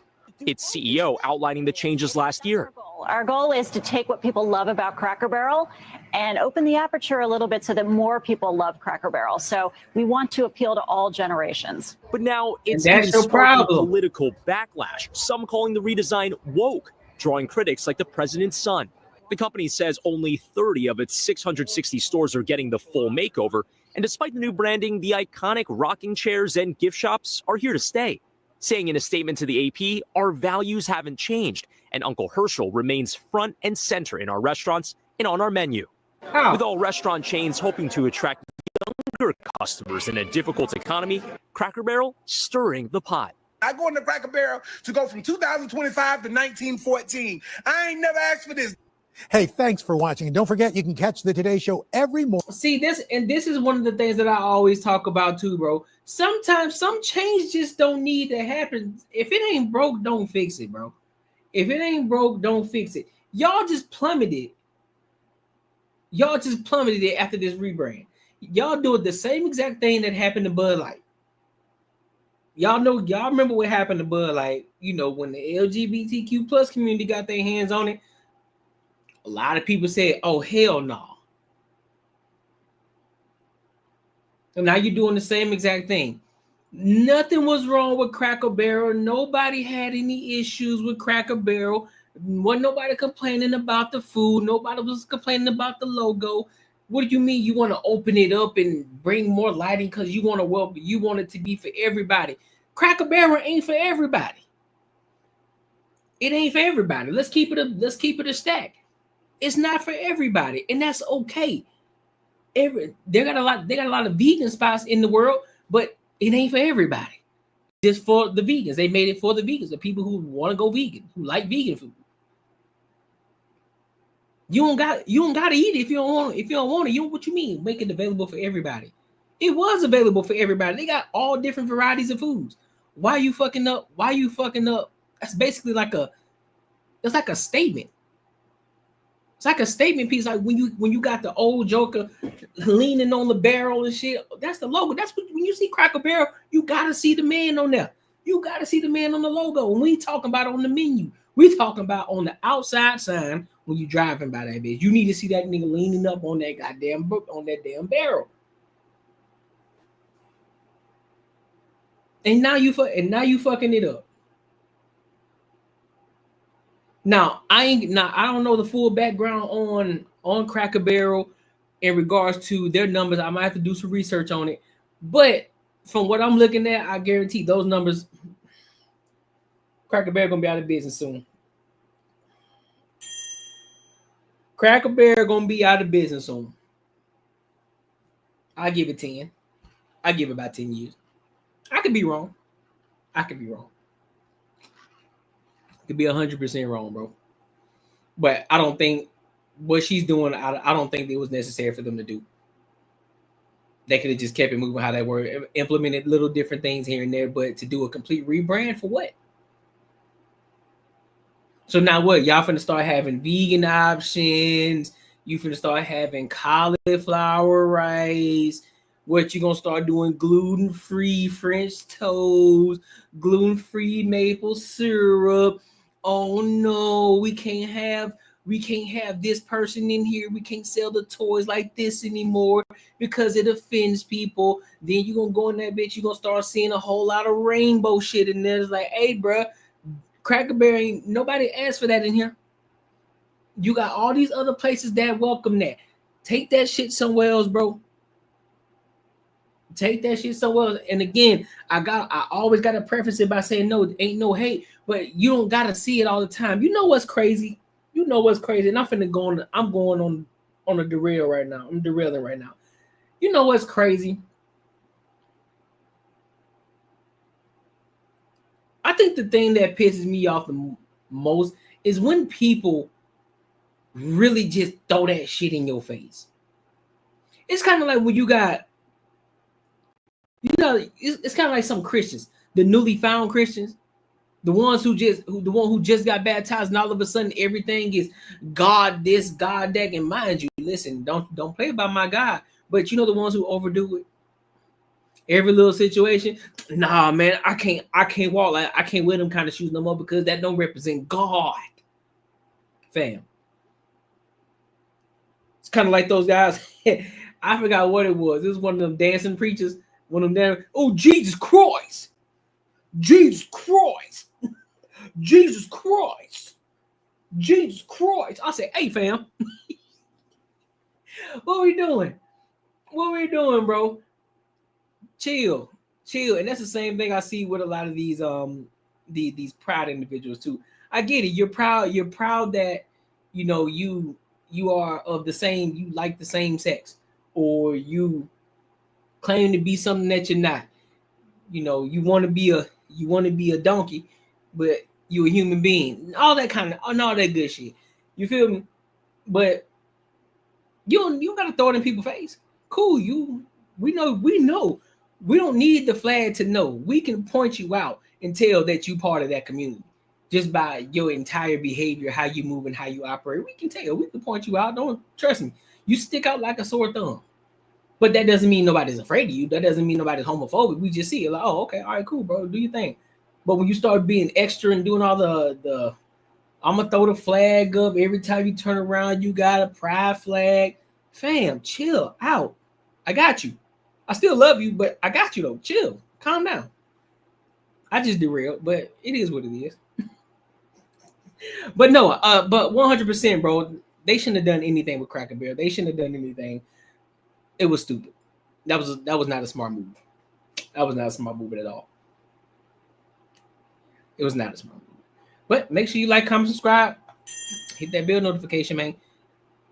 Its CEO outlining the changes last year. Our goal is to take what people love about Cracker Barrel and open the aperture a little bit so that more people love Cracker Barrel. So we want to appeal to all generations. But now it's that's your sparking problem. Political backlash, some calling the redesign woke, drawing critics like the president's son. The company says only 30 of its 660 stores are getting the full makeover, and despite the new branding, the iconic rocking chairs and gift shops are here to stay. Saying in a statement to the AP, our values haven't changed, and Uncle Herschel remains front and center in our restaurants and on our menu. How? With all restaurant chains hoping to attract younger customers in a difficult economy, Cracker Barrel stirring the pot. I go into Cracker Barrel to go from 2025 to 1914. I ain't never asked for this. Hey, thanks for watching. And don't forget, you can catch the Today Show every morning. See, this is one of the things that I always talk about too, bro. Sometimes some change just don't need to happen. If it ain't broke, don't fix it, bro. If it ain't broke, don't fix it. Y'all just plummeted. Y'all just plummeted it after this rebrand. Y'all doing the same exact thing that happened to Bud Light. Y'all remember what happened to Bud Light, when the LGBTQ plus community got their hands on it. A lot of people said, oh, hell no. So now you're doing the same exact thing. Nothing was wrong with Cracker Barrel. Nobody had any issues with Cracker Barrel. Wasn't nobody complaining about the food. Nobody was complaining about the logo. What do you mean you want to open it up and bring more lighting because you want it to be for everybody? Cracker Barrel ain't for everybody. It ain't for everybody. Let's keep it a stack. It's not for everybody, and that's okay. They got a lot of vegan spots in the world, but it ain't for everybody. Just for the vegans. They made it for the vegans, the people who want to go vegan, who like vegan food. You don't got to eat it if you don't want it. If you don't want it, what you mean? Make it available for everybody. It was available for everybody. They got all different varieties of foods. Why are you fucking up? That's basically like a statement. It's like a statement piece. Like when you got the old Joker leaning on the barrel and shit. That's the logo. That's when you see Cracker Barrel, you gotta see the man on there. You gotta see the man on the logo. When we talking about on the menu, we talking about on the outside sign when you driving by that bitch. You need to see that nigga leaning up on that damn barrel. And now you fucking it up. Now I don't know the full background on Cracker Barrel in regards to their numbers. I might have to do some research on it, but from what I'm looking at, I guarantee those numbers. Cracker Barrel gonna be out of business soon. Cracker Barrel gonna be out of business soon. I give it 10. I give it about 10 years. I could be wrong. Could be 100% wrong, bro. But I don't think what she's doing, I don't think it was necessary for them to do. They could have just kept it moving how they were, implemented little different things here and there, but to do a complete rebrand for what? So now what? Y'all finna start having vegan options. You finna start having cauliflower rice. What you gonna start doing? Gluten-free French toast, gluten-free maple syrup. Oh no, we can't have this person in here. We can't sell the toys like this anymore because it offends people. Then you're gonna go in that bitch, you're gonna start seeing a whole lot of rainbow shit in there. It's like, hey, bro, Cracker Barrel ain't nobody asked for that in here. You got all these other places that welcome that. Take that shit somewhere else, bro. Take that shit somewhere else. And again, I always gotta preface it by saying no, ain't no hate, but you don't gotta see it all the time. You know what's crazy? And I'm going on a derail right now. I'm derailing right now. You know what's crazy? I think the thing that pisses me off the most is when people really just throw that shit in your face. It's kind of like when you got, it's kind of like some Christians, the newly found Christians, the ones who just got baptized, and all of a sudden everything is God this, God that. And mind you, listen, don't play about my God, but you know the ones who overdo it. Every little situation, nah, man, I can't walk like I can't wear them kind of shoes no more because that don't represent God, fam. It's kind of like those guys. I forgot what it was. It was one of them dancing preachers. One of them. Oh, Jesus Christ! Jesus Christ! Jesus Christ! Jesus Christ! I said, hey, fam, what we doing? What we doing, bro? Chill. And that's the same thing I see with a lot of these proud individuals too. I get it. You're proud that you are of the same, you like the same sex, or you claim to be something that you're not. You want to be a donkey, but you're a human being. All that good shit. You feel me? But you don't gotta throw it in people's face. Cool, we know. We don't need the flag to know. We can point you out and tell that you part of that community just by your entire behavior, how you move and how you operate. We can tell. We can point you out. Don't trust me. You stick out like a sore thumb. But that doesn't mean nobody's afraid of you. That doesn't mean nobody's homophobic. We just see it like, oh, okay, all right, cool, bro. Do your thing. But when you start being extra and doing all the I'm gonna throw the flag up every time you turn around, you got a pride flag. Fam, chill out. I got you. I still love you, but I got you though. Chill. Calm down. I just derailed, but it is what it is. But no, but 100%, bro. They shouldn't have done anything with Cracker Barrel. They shouldn't have done anything. It was stupid. That was not a smart move. That was not a smart move at all. It was not a smart move. But make sure you like, comment, subscribe, hit that bell notification, man.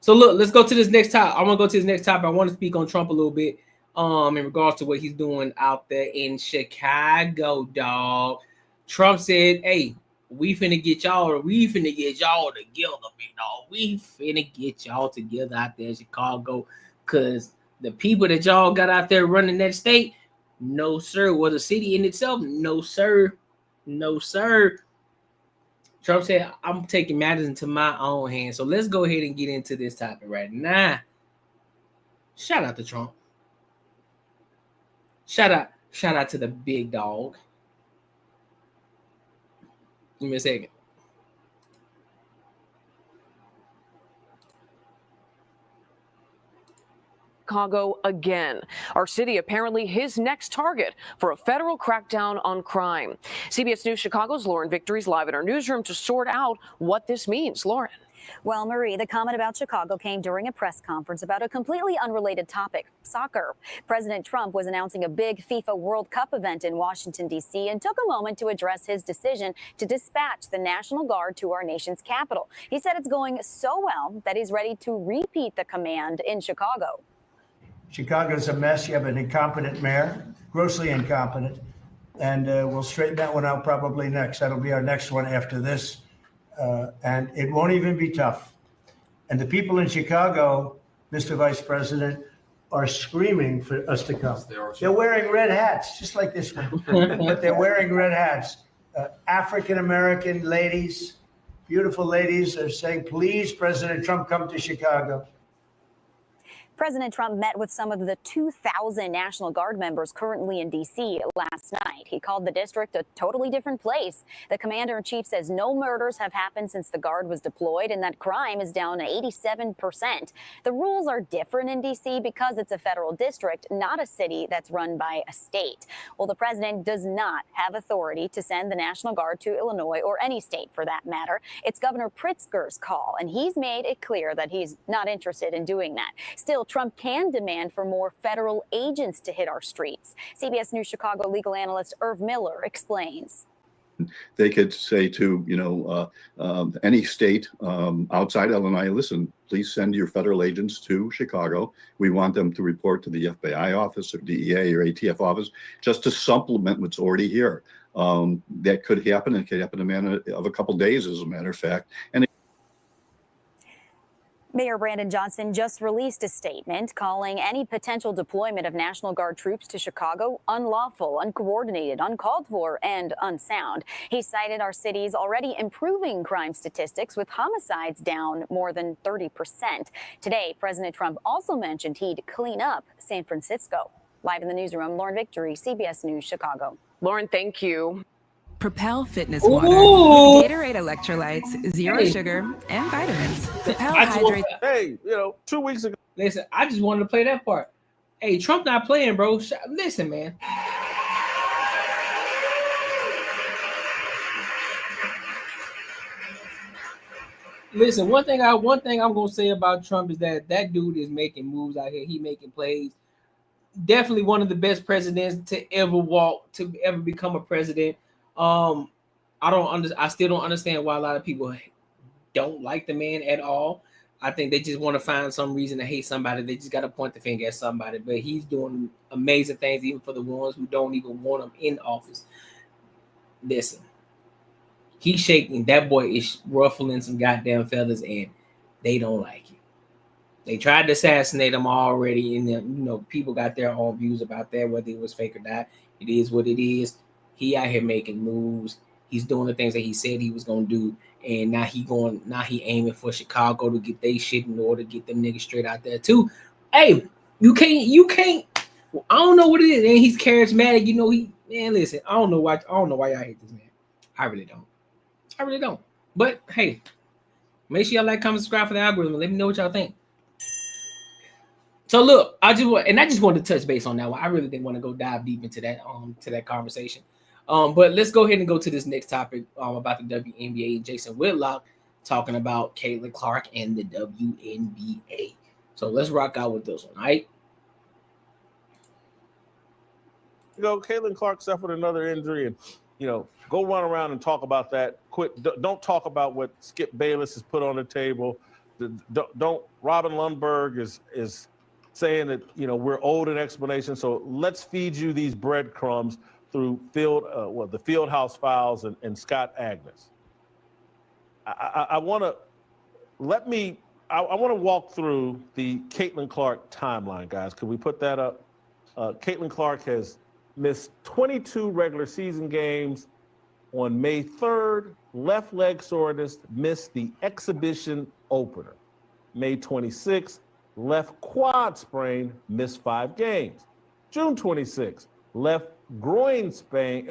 So look, let's go to this next topic. I want to go to this next topic. I want to speak on Trump a little bit, in regards to what he's doing out there in Chicago, dog. Trump said, "Hey, we finna get y'all together, big dog. We finna get y'all together out there in Chicago, cause the people that y'all got out there running that state, no sir. Well, the city in itself, no sir, no sir." Trump said, "I'm taking matters into my own hands." So let's go ahead and get into this topic right now. Shout out to Trump. Shout out to the big dog. Give me a second. Chicago again. Our city apparently his next target for a federal crackdown on crime. CBS News Chicago's Lauren Victory's live in our newsroom to sort out what this means. Lauren. Well, Marie, the comment about Chicago came during a press conference about a completely unrelated topic, soccer. President Trump was announcing a big FIFA World Cup event in Washington, D.C., and took a moment to address his decision to dispatch the National Guard to our nation's capital. He said it's going so well that he's ready to repeat the command in Chicago. Chicago's a mess. You have an incompetent mayor, grossly incompetent, and we'll straighten that one out probably next. That'll be our next one after this. And it won't even be tough. And the people in Chicago, Mr. Vice President, are screaming for us to come. They're wearing red hats, just like this one, but they're wearing red hats. African-American ladies, beautiful ladies, are saying, please, President Trump, come to Chicago. President Trump met with some of the 2,000 National Guard members currently in D.C. last night. He called the district a totally different place. The commander-in-chief says no murders have happened since the Guard was deployed and that crime is down 87%. The rules are different in D.C. because it's a federal district, not a city that's run by a state. Well, the president does not have authority to send the National Guard to Illinois or any state for that matter. It's Governor Pritzker's call, and he's made it clear that he's not interested in doing that. Still, Trump can demand for more federal agents to hit our streets. CBS News Chicago legal analyst Irv Miller explains. They could say to, any state outside Illinois, listen, please send your federal agents to Chicago. We want them to report to the FBI office or DEA or ATF office just to supplement what's already here. That could happen. It could happen in a matter of a couple of days, as a matter of fact. And Mayor Brandon Johnson just released a statement calling any potential deployment of National Guard troops to Chicago unlawful, uncoordinated, uncalled for, and unsound. He cited our city's already improving crime statistics with homicides down more than 30%. Today, President Trump also mentioned he'd clean up San Francisco. Live in the newsroom, Lauren Victory, CBS News, Chicago. Lauren, thank you. Propel Fitness Water, Gatorade electrolytes, zero sugar, and vitamins. Propel hydrates. Hey, 2 weeks ago. Listen, I just wanted to play that part. Hey, Trump not playing, bro. Listen, man. Listen, one thing I'm gonna say about Trump is that dude is making moves out here. He making plays. Definitely one of the best presidents to ever become a president. I still don't understand why a lot of people don't like the man at all. I think they just want to find some reason to hate somebody. They just got to point the finger at somebody. But he's doing amazing things, even for the ones who don't even want him in office. Listen, he's shaking. That boy is ruffling some goddamn feathers, and they don't like it. They tried to assassinate him already, and people got their own views about that, whether it was fake or not. It is what it is. He out here making moves. He's doing the things that he said he was gonna do, and now he aiming for Chicago to get their shit in order, get them niggas straight out there too. Hey, You can't. I don't know what it is. And he's charismatic. Listen, I don't know why y'all hate this man. I really don't. But hey, make sure y'all like, comment, subscribe for the algorithm. Let me know what y'all think. So look, I just wanted to touch base on that one. I really didn't want to go dive deep into that conversation. But let's go ahead and go to this next topic about the WNBA. Jason Whitlock talking about Caitlin Clark and the WNBA. So let's rock out with this one, all right? Caitlin Clark suffered another injury, and go run around and talk about that. Quit. Don't talk about what Skip Bayless has put on the table. Don't. Robin Lundberg is saying that we're owed an explanation. So let's feed you these breadcrumbs through the Fieldhouse Files and Scott Agnes. I want to walk through the Caitlin Clark timeline, guys. Could we put that up? Caitlin Clark has missed 22 regular season games. On May 3rd, left leg soreness, missed the exhibition opener. May 26th, left quad sprain, missed 5 games. June 26th, left groin sprain,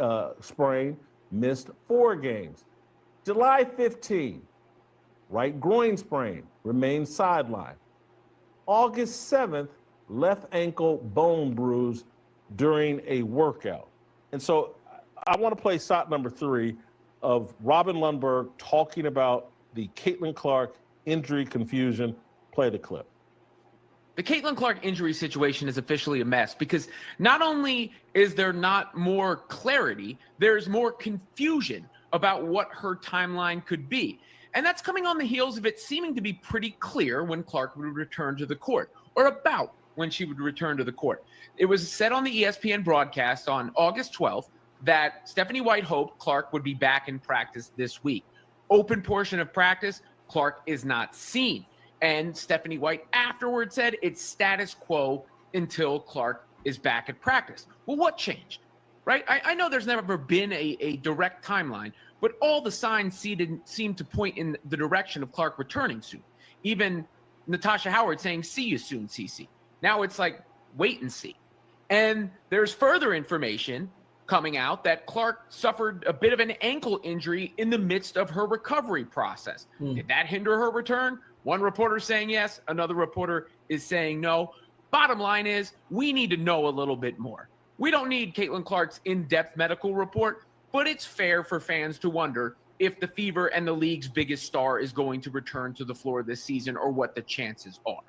missed 4 games. July 15, right groin sprain, remains sidelined. August 7th, left ankle bone bruise during a workout. And so I want to play shot number 3 of Robin Lundberg talking about the Caitlin Clark injury confusion. Play the clip. The Caitlin Clark injury situation is officially a mess because not only is there not more clarity, there's more confusion about what her timeline could be. And that's coming on the heels of it seeming to be pretty clear when Clark would return to the court, or about when she would return to the court. It was said on the ESPN broadcast on August 12th that Stephanie White hoped Clark would be back in practice this week. Open portion of practice, Clark is not seen. And Stephanie White afterwards said it's status quo until Clark is back at practice. Well, what changed, right? I know there's never been a direct timeline, but all the signs seem to point in the direction of Clark returning soon. Even Natasha Howard saying, see you soon, CC. Now it's like, wait and see. And there's further information coming out that Clark suffered a bit of an ankle injury in the midst of her recovery process. Did that hinder her return? One reporter saying yes, another reporter is saying no. Bottom line is, we need to know a little bit more. We don't need Caitlin Clark's in-depth medical report, but it's fair for fans to wonder if the Fever and the league's biggest star is going to return to the floor this season or what the chances are.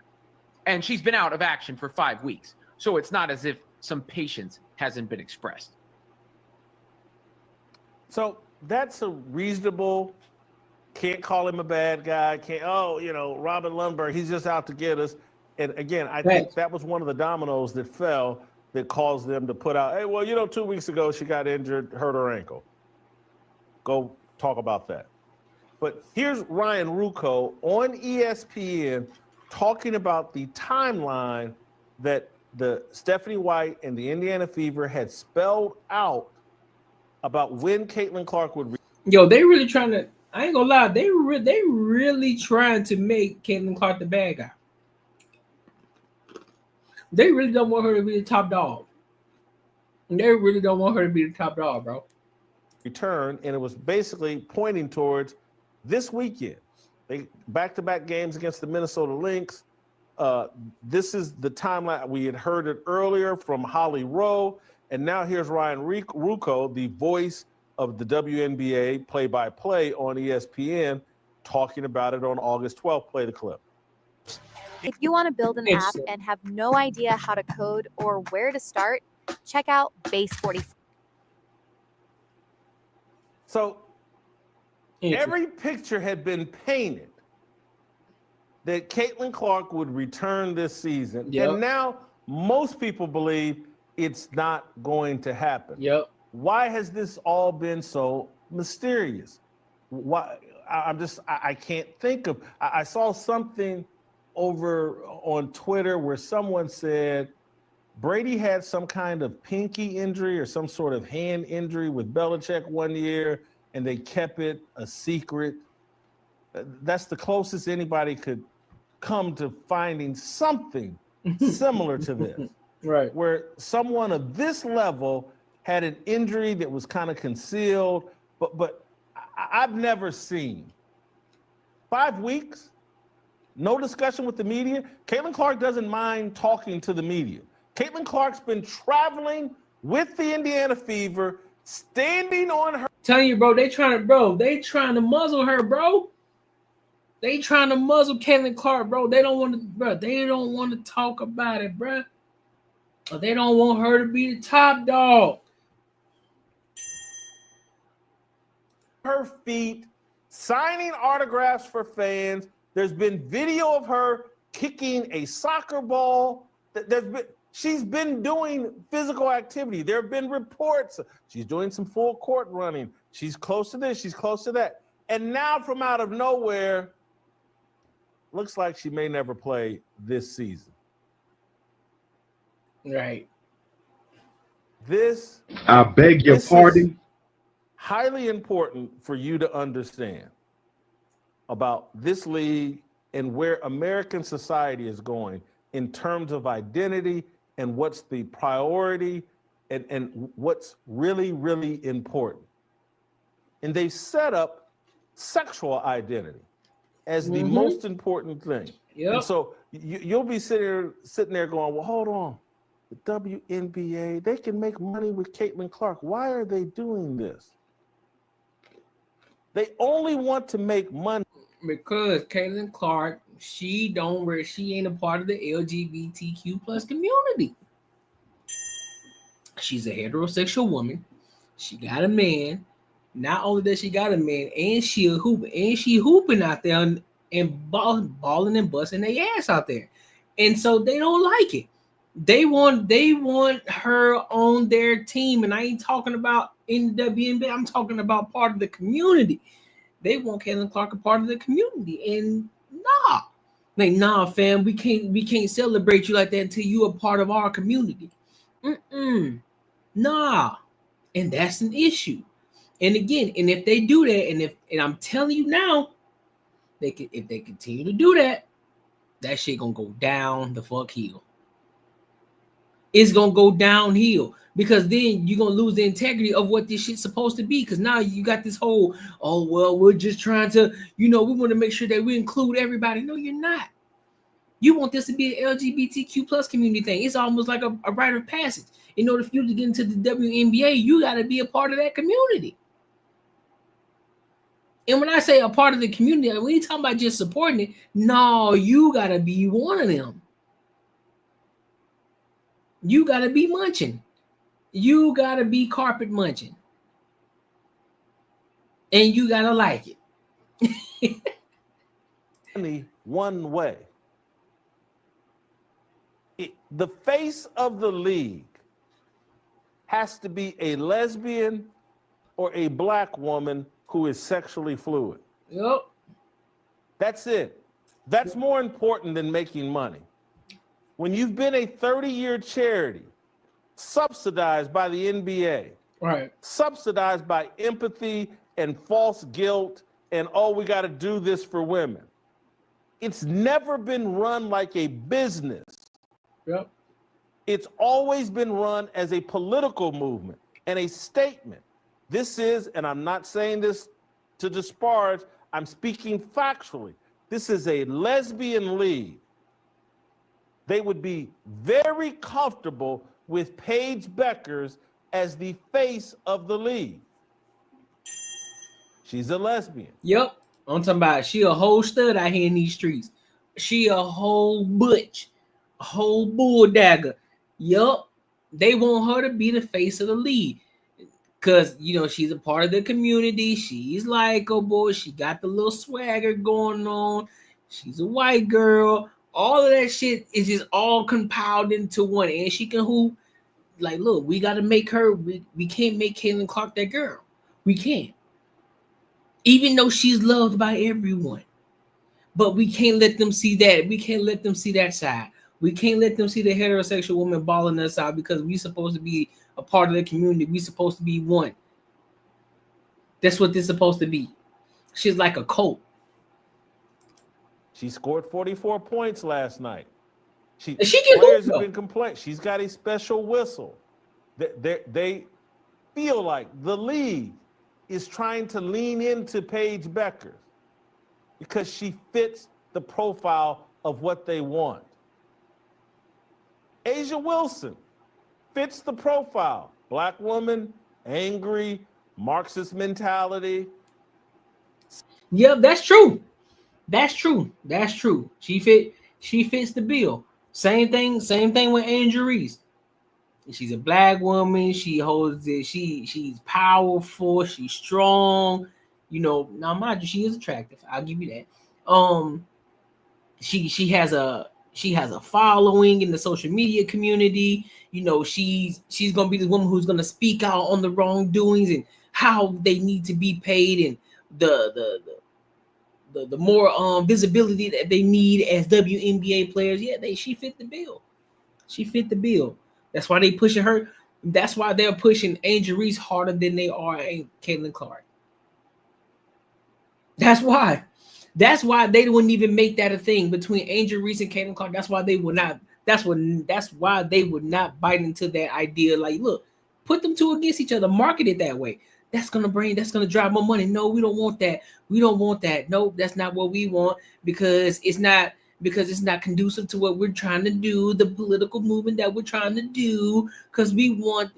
And she's been out of action for 5 weeks, so it's not as if some patience hasn't been expressed. So that's a reasonable, can't call him a bad guy, Robin Lundberg, he's just out to get us. And again, I think that was one of the dominoes that fell that caused them to put out, hey, well, 2 weeks ago she got injured, hurt her ankle. Go talk about that. But here's Ryan Ruocco on ESPN talking about the timeline that the Stephanie White and the Indiana Fever had spelled out about when Caitlin Clark would. They really trying to. I ain't gonna lie. They really trying to make Caitlin Clark the bad guy. They really don't want her to be the top dog. They really don't want her to be the top dog, bro. Return, and it was basically pointing towards this weekend. They back-to-back games against the Minnesota Lynx. This is the timeline. We had heard it earlier from Holly Rowe, and now here's Ryan Ruocco, the voice of the WNBA play-by-play on ESPN, talking about it on August 12th. Play the clip. If you want to build an app and have no idea how to code or where to start, check out Base 44. So every picture had been painted that Caitlin Clark would return this season. Yep. And now most people believe it's not going to happen. Yep. Why has this all been so mysterious? Why? I can't think of. I saw something over on Twitter where someone said Brady had some kind of pinky injury or some sort of hand injury with Belichick one year, and they kept it a secret. That's the closest anybody could come to finding something similar to this. Right. Where someone of this level had an injury that was kind of concealed, but I've never seen 5 weeks, no discussion with the media. Caitlin Clark doesn't mind talking to the media. Caitlin Clark's been traveling with the Indiana Fever, standing on her. Telling you, bro, they trying to muzzle her, bro. They trying to muzzle Caitlin Clark, bro. They don't want to, bro. They don't want to talk about it, bro. They don't want her to be the top dog. Her feet, signing autographs for fans. There's been video of her kicking a soccer ball. She's been doing physical activity. There have been reports. She's doing some full court running. She's close to this. She's close to that. And now from out of nowhere, looks like she may never play this season. Right. I beg your pardon. Highly important for you to understand about this league and where American society is going in terms of identity and what's the priority and what's really, really important. And they've set up sexual identity as the most important thing. Yep. And so you'll be sitting there going, well, hold on. The WNBA, they can make money with Caitlin Clark. Why are they doing this? They only want to make money because Caitlin Clark, she ain't a part of the LGBTQ plus community. She's a heterosexual woman. She got a man. Not only does she got a man, and she a hooper, and she hooping out there and balling and busting their ass out there. And so they don't like it. They want her on their team, and I ain't talking about in the WNBA. I'm talking about part of the community. They want Caitlin Clark a part of the community, and nah, fam, we can't celebrate you like that until you a part of our community. Nah, and that's an issue. And again, and if they do that, and I'm telling you now, if they continue to do that, that shit gonna go down the fuck hill. It's gonna go downhill because then you're gonna lose the integrity of what this shit's supposed to be. Because now you got this whole, oh well, we're just trying to, we want to make sure that we include everybody. No, you're not. You want this to be an LGBTQ plus community thing. It's almost like a rite of passage. In order for you to get into the WNBA, you got to be a part of that community. And when I say a part of the community, we ain't talking about just supporting it. No, you got to be one of them. You got to be munching. You got to be carpet munching. And you got to like it. Only one way. The face of the league has to be a lesbian or a black woman who is sexually fluid. Yep. That's it. That's more important than making money. When you've been a 30-year charity subsidized by the NBA, right, subsidized by empathy and false guilt and, oh, we got to do this for women. It's never been run like a business. Yep. It's always been run as a political movement and a statement. This is, and I'm not saying this to disparage, I'm speaking factually. This is a lesbian league. They would be very comfortable with Paige Beckers as the face of the league. She's a lesbian. Yep. I'm talking about she a whole stud out here in these streets. She a whole butch, a whole bull dagger. Yup. They want her to be the face of the league. Because, she's a part of the community. She's likable. She got the little swagger going on. She's a white girl. All of that shit is just all compiled into one. And she can hoop. Like, look, we got to make her. We can't make Caitlin Clark that girl. We can't. Even though she's loved by everyone. But we can't let them see that. We can't let them see that side. We can't let them see the heterosexual woman balling us out because we supposed to be a part of the community. We supposed to be one. That's what this is supposed to be. She's like a cult. She scored 44 points last night. She can players hoop, have been complaining. She's got a special whistle. They feel like the league is trying to lean into Paige Becker because she fits the profile of what they want. Asia Wilson fits the profile. Black woman, angry, Marxist mentality. Yep, that's true. That's true. That's true. She fits the bill. Same thing with Angel Reese. She's a black woman. She holds it. She's powerful. She's strong. You know, now mind you, she is attractive. I'll give you that. She has a following in the social media community. You know, she's gonna be the woman who's gonna speak out on the wrongdoings and how they need to be paid and the more visibility that they need as WNBA players. Yeah, she fit the bill. She fit the bill. That's why they pushing her. That's why they're pushing Angel Reese harder than they are Caitlin Clark. That's why. That's why they wouldn't even make that a thing between Angel Reese and Caitlin Clark. That's why they would not. That's why they would not bite into that idea. Like, look, put them two against each other, market it that way. That's gonna drive more money. No, we don't want that. We don't want that. No, that's not what we want because it's not conducive to what we're trying to do, the political movement that we're trying to do, because we want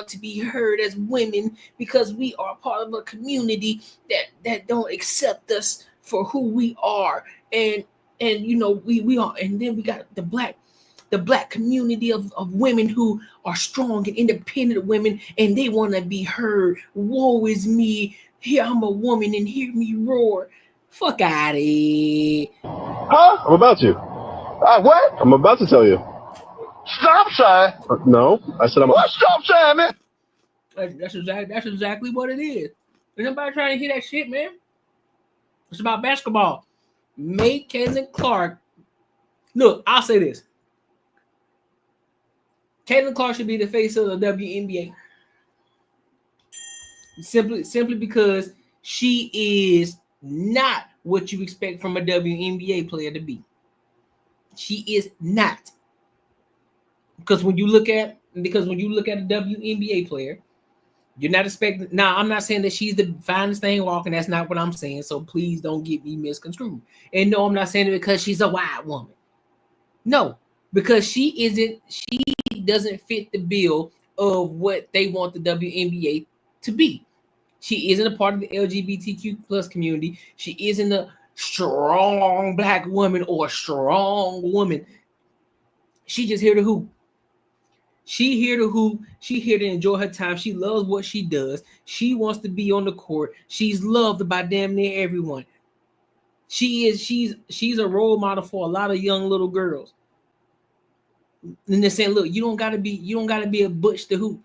to be heard as women because we are part of a community that don't accept us for who we are. And you know, we are, and then we got the black community of women who are strong and independent women, and they want to be heard. Woe is me. Here, I'm a woman, and hear me roar. Fuck out of here. Huh? I'm about to. What? I'm about to tell you. Stop sign? No. I said I'm... What stop sign, man? That's exactly what it is. Ain't nobody trying to hear that shit, man. It's about basketball. Make Caitlin Clark... Look, I'll say this. Caitlin Clark should be the face of the WNBA. Simply because she is not what you expect from a WNBA player to be. She is not. Because when you look at a WNBA player, you're not expecting. Now, I'm not saying that she's the finest thing walking. That's not what I'm saying. So please don't get me misconstrued. And no, I'm not saying it because she's a white woman. No, because she doesn't fit the bill of what they want the WNBA to be. She isn't a part of the LGBTQ plus community. She isn't a strong black woman or a strong woman. She just here to hoop. She here to hoop. She here to enjoy her time. She loves what she does. She wants to be on the court. She's loved by damn near everyone. She's a role model for a lot of young little girls. And they're saying, look, you don't gotta be a butch to hoop.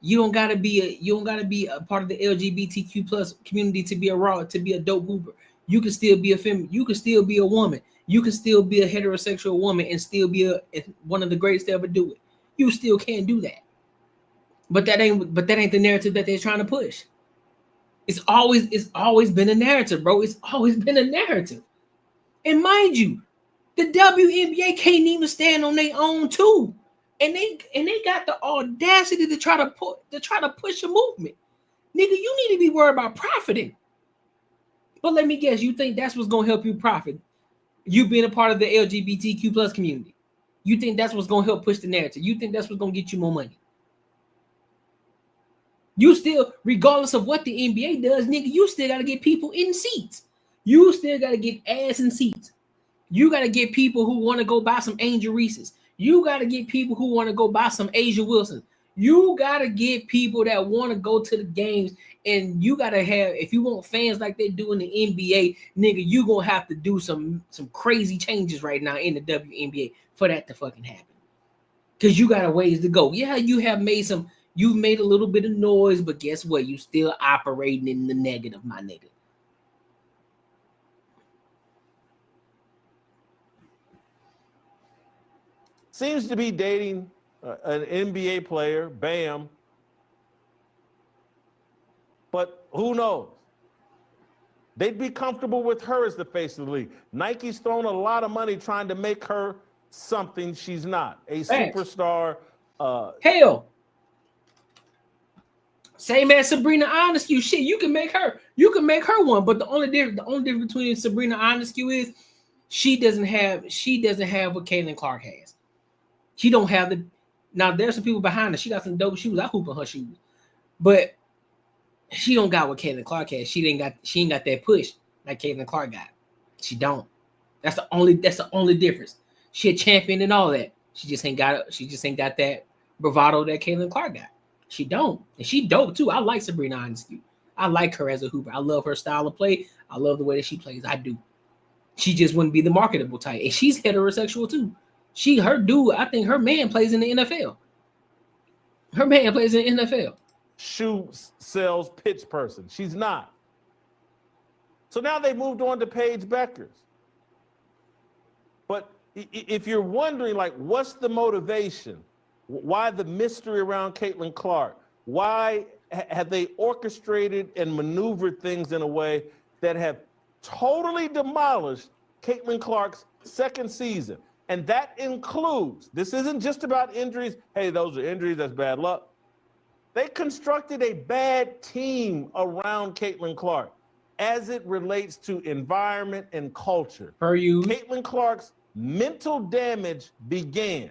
You don't gotta be a part of the LGBTQ plus community to be a dope hooper. You can still be a feminine. You can still be a woman. You can still be a heterosexual woman and still be one of the greatest to ever do it. You still can't do that. But that ain't the narrative that they're trying to push. It's always been a narrative, bro. It's always been a narrative. And mind you, the WNBA can't even stand on their own too. And they got the audacity to try to push a movement. Nigga, you need to be worried about profiting. But let me guess, you think that's what's gonna help you profit? You being a part of the LGBTQ plus community. You think that's what's gonna help push the narrative? You think that's what's gonna get you more money? You still, regardless of what the NBA does, nigga, you still gotta get people in seats. You still gotta get ass in seats. You gotta get people who want to go buy some Angel Reese's. You got to get people who want to go buy some Asia Wilson. You got to get people that want to go to the games. And you got to have, if you want fans like they do in the NBA, nigga, you going to have to do some crazy changes right now in the WNBA for that to fucking happen. Because you got a ways to go. Yeah, you've made a little bit of noise, but guess what? You still operating in the negative, my nigga. Seems to be dating an NBA player, Bam. But who knows? They'd be comfortable with her as the face of the league. Nike's thrown a lot of money trying to make her something she's not. A Facts. superstar. Hell. Same as Sabrina Ionescu. Shit, you can make her one. But the only difference between Sabrina Ionescu is she doesn't have what Caitlin Clark has. She don't have the. Now there's some people behind her. She got some dope shoes. I hoop on her shoes, but she don't got what Caitlin Clark has. She ain't got that push like Caitlin Clark got. She don't. That's the only difference. She a champion and all that. She just ain't got that bravado that Caitlin Clark got. She don't. And she dope too. I like Sabrina Ionescu. I like her as a hooper. I love her style of play. I love the way that she plays. I do. She just wouldn't be the marketable type. And she's heterosexual too. I think her man plays in the NFL. Her man plays in the NFL. Shoe sales pitch person. She's not. So now they moved on to Paige Beckers. But if you're wondering, like, what's the motivation? Why the mystery around Caitlin Clark? Why have they orchestrated and maneuvered things in a way that have totally demolished Caitlin Clark's second season? And that includes, this isn't just about injuries. Hey, those are injuries, that's bad luck. They constructed a bad team around Caitlin Clark as it relates to environment and culture. Caitlin Clark's mental damage began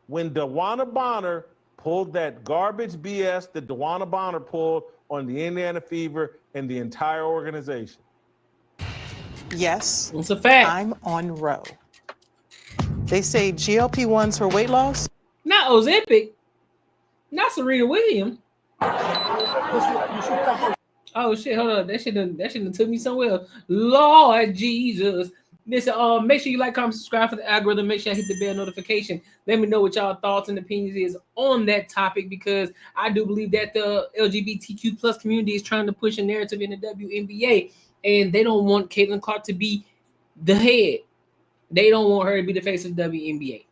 when DeWanna Bonner pulled that garbage BS that DeWanna Bonner pulled on the Indiana Fever and the entire organization. Yes, it's a fact. I'm on row. They say GLP-1s for weight loss. Not Ozempic. Not Serena Williams. Oh shit! Hold on. That shit done took me somewhere else. Lord Jesus. Listen, make sure you like, comment, subscribe for the algorithm. Make sure I hit the bell notification. Let me know what y'all thoughts and opinions is on that topic, because I do believe that the LGBTQ plus community is trying to push a narrative in the WNBA, and they don't want Caitlin Clark to be the head. They don't want her to be the face of the WNBA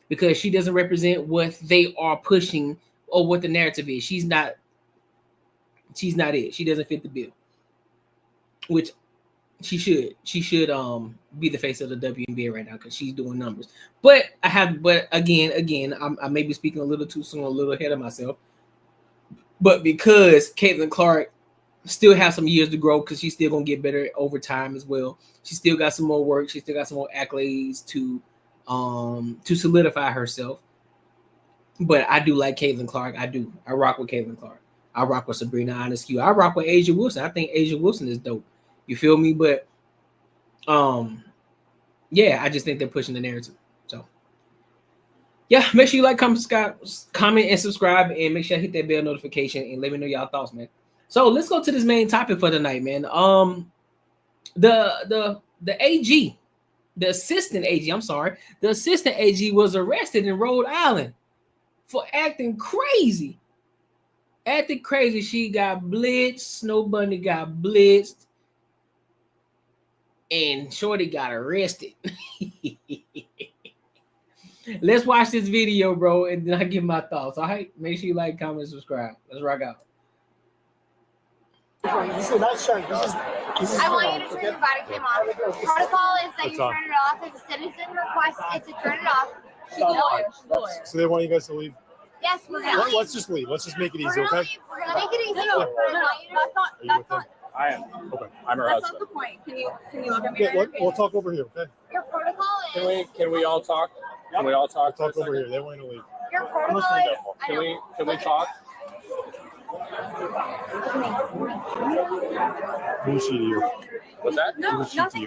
because she doesn't represent what they are pushing or what the narrative is. She's not it. She doesn't fit the bill, which she should be the face of the WNBA right now because she's doing numbers. But again, I may be speaking a little too soon, a little ahead of myself. But because Caitlin Clark still has some years to grow, because she's still gonna get better over time as well. She still got some more work. She still got some more accolades to solidify herself. But I do like Caitlin Clark. I do. I rock with Caitlin Clark. I rock with Sabrina Ionescu. I rock with Asia Wilson. I think Asia Wilson is dope. You feel me? But yeah, I just think they're pushing the narrative. So yeah, make sure you like, comment, and subscribe, and make sure you hit that bell notification and let me know y'all thoughts, man. So let's go to this main topic for tonight, man. The AG, the assistant AG was arrested in Rhode Island for acting crazy. She got blitzed. Snow Bunny got blitzed. And Shorty got arrested. Let's watch this video, bro, and then I give my thoughts. All right? Make sure you like, comment, subscribe. Let's rock out. This is not showing. I want you to turn your Bodycam off. Protocol is that you turn it off. If a citizen requests it to turn it off, she's a lawyer. So they want you guys to leave? Yes, we're gonna leave. Let's just leave. Let's just make it easy, okay? We're gonna make it easy. That's not. I am. Okay. I'm her husband. That's not the point. Can you look at me? Yeah, we'll talk over here, okay? Your protocol is. Can we all talk? Can we all talk? Talk over here. They want you to leave. Your protocol is. Can we talk? Who's she to you? What's that? No, nothing.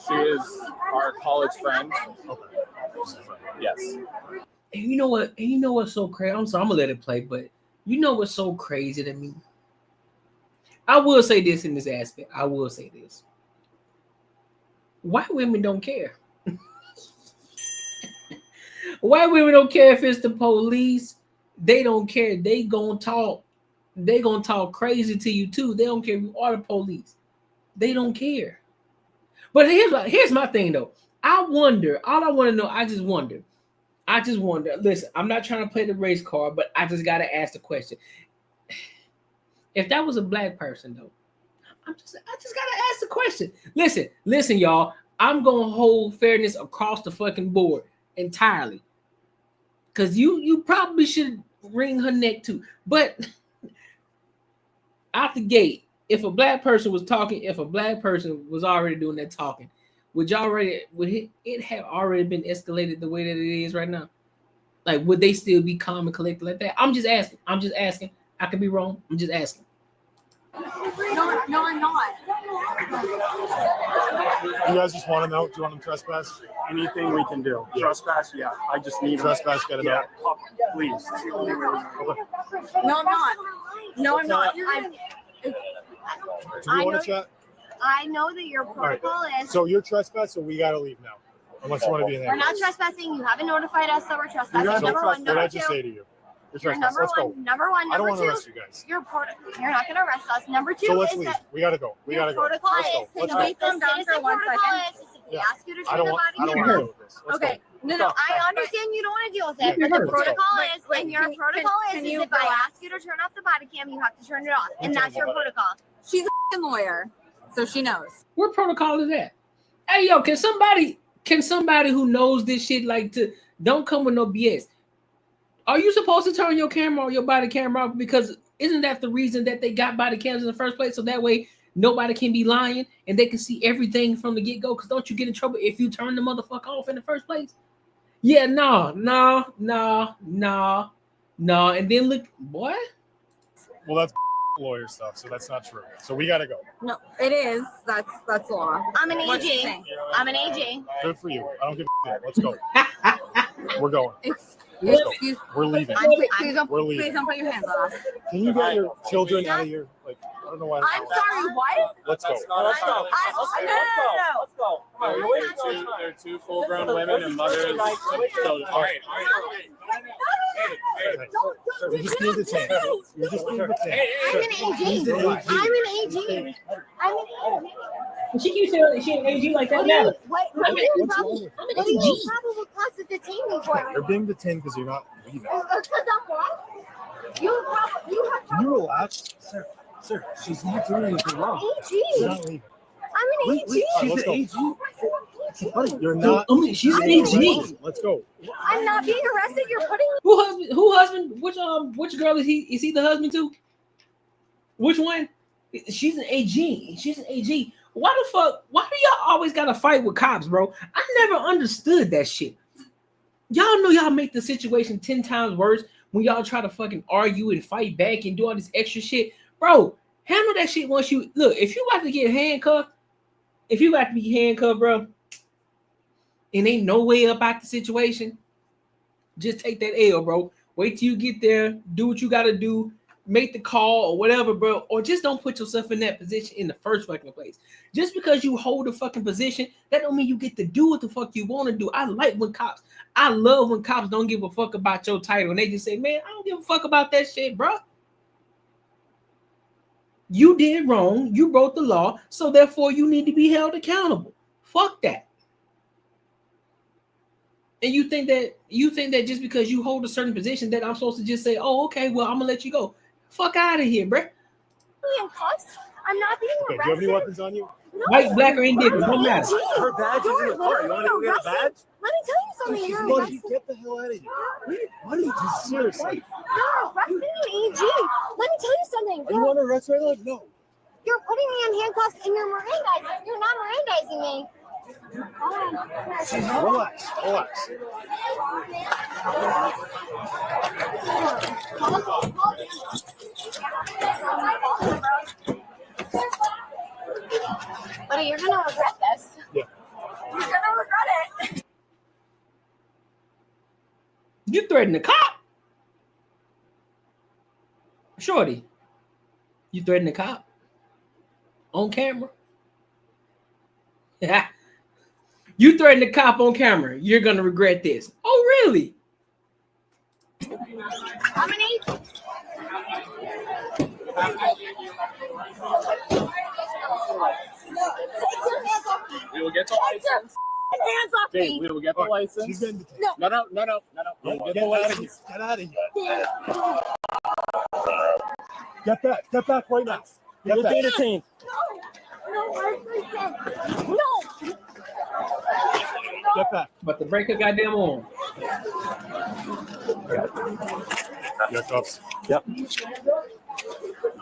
She is our college friend. Okay. Yes. And you know what? And you know what's so crazy? I'm sorry, I'm gonna let it play, but you know what's so crazy to me? I will say this in this aspect. I will say this. White women don't care. White women don't care if it's the police. They don't care. They gonna talk. They gonna talk crazy to you too. They don't care if you are the police. They don't care. But here's my thing though. I wonder. All I want to know. I just wonder. Listen, I'm not trying to play the race card, but I just gotta ask the question. If that was a black person though, I just gotta ask the question. Listen, y'all. I'm gonna hold fairness across the fucking board entirely. Cause you probably should wring her neck too. But out the gate, if a black person was talking, if a black person was already doing that talking, would it have already been escalated the way that it is right now? Like, would they still be calm and collected like that? I'm just asking. I could be wrong. I'm just asking. No, I'm not. You guys just want to know? Do you want them trespass? Anything we can do. Yeah. Trespass, yeah. I just need trespass. Get it out. Please. No, I'm not. No, I'm not. Do you want to chat? I know that your protocol is. So you're trespassing, so we got to leave now. Unless you want to be in there. We're not trespassing. You haven't notified us that we're trespassing. Number one. What did I just say to you? Number one. Number I don't want to arrest you guys. You're not going to arrest us. Number two so let's leave. We got to go. We got to go. Protocol is to wait them down for 1 second. We ask you to turn the body camera. Okay. No. I understand you don't want to deal with it, but the protocol is, and your protocol is if I ask you to turn off the body cam, you have to turn it off, and that's your protocol. She's a lawyer, so she knows. What protocol is that? Hey, yo, can somebody who knows this shit don't come with no BS? Are you supposed to turn your camera or your body camera off? Because isn't that the reason that they got body cams in the first place? So that way nobody can be lying and they can see everything from the get-go. Because don't you get in trouble if you turn the motherfucker off in the first place? Yeah, no. And then look, boy. Well, that's lawyer stuff, so that's not true. So we got to go. No, it is. That's law. I'm an AG. I'm an AG. Good for you. I don't give a shit. Let's go. We're going. We're leaving. We're leaving. Please don't put your hands on us. Can you get your children out of here? Like, I don't know why. I'm sorry, what? Let's go. Let's go. No. They're two full-grown women and mothers. All right. You just need to change. You just need to change. I'm an AG. She keeps saying she an AG like that now. I'm an AG. Probable cause to detain me for. You're being detained because you're not leaving. Because I'm what? You have. Can you relax, sir? She's not doing anything wrong. AG. She's not leaving. I'm an AG. She's an AG. Buddy, you're not. She's an AG. Let's go. I'm not being arrested. You're putting me. Who husband? Which girl is he? Is he the husband too? Which one? She's an AG. She's an AG. Why the fuck? Why do y'all always gotta fight with cops, bro? I never understood that shit. Y'all know y'all make the situation 10 times worse when y'all try to fucking argue and fight back and do all this extra shit, bro. Handle that shit once you look. If you about to get handcuffed, bro, and ain't no way about the situation, just take that L, bro. Wait till you get there, do what you gotta do, make the call or whatever, bro, or just don't put yourself in that position in the first fucking place. Just because you hold a fucking position, that don't mean you get to do what the fuck you want to do. I love when cops don't give a fuck about your title and they just say, man, I don't give a fuck about that shit, bro. You did wrong, you broke the law, so therefore you need to be held accountable. Fuck that. And you think that just because you hold a certain position that I'm supposed to just say, oh, okay, well, I'm gonna let you go. Fuck out of here, bruh. I'm not being arrested. Do you have any weapons on you? No. White, black, or indifferent, don't matter. Her badge is in the car. You want to go get a badge? Let me tell you something. You're Buddy, get the hell out of here. Buddy, just seriously. You're arresting an AG. Let me tell you something. You want to arrest right now? No. You're putting me in handcuffs and you're Mirandizing. You're not Mirandizing me. Relax. Buddy, you're gonna regret this. Yeah. You're gonna regret it. You threatened the cop? Shorty, you threatened the cop? On camera? Yeah. You threatened the cop on camera. You're going to regret this. Oh, really? I'm an agent. We will get the license. Hands off me. We will get the license. She's been detained. No. Get the license. Get out of here. Get back right now. Get back. Detained. No. Get back. About to break her goddamn arm. Yeah, cuffs. Yep. I'm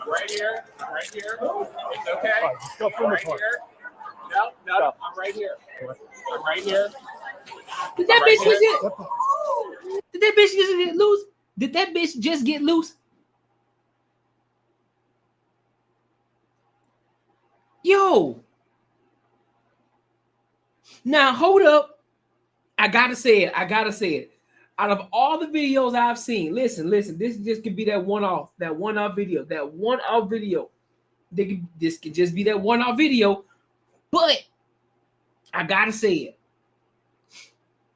right here. I'm right here. It's okay. All right, just go from the car. No. I'm right here. I'm right here. Did that bitch just get? Did that bitch just get loose? Did that bitch just get loose? Yo. Now hold up. I gotta say it. Out of all the videos I've seen, listen. This just could be that one-off video. This could just be that one-off video. But I gotta say it.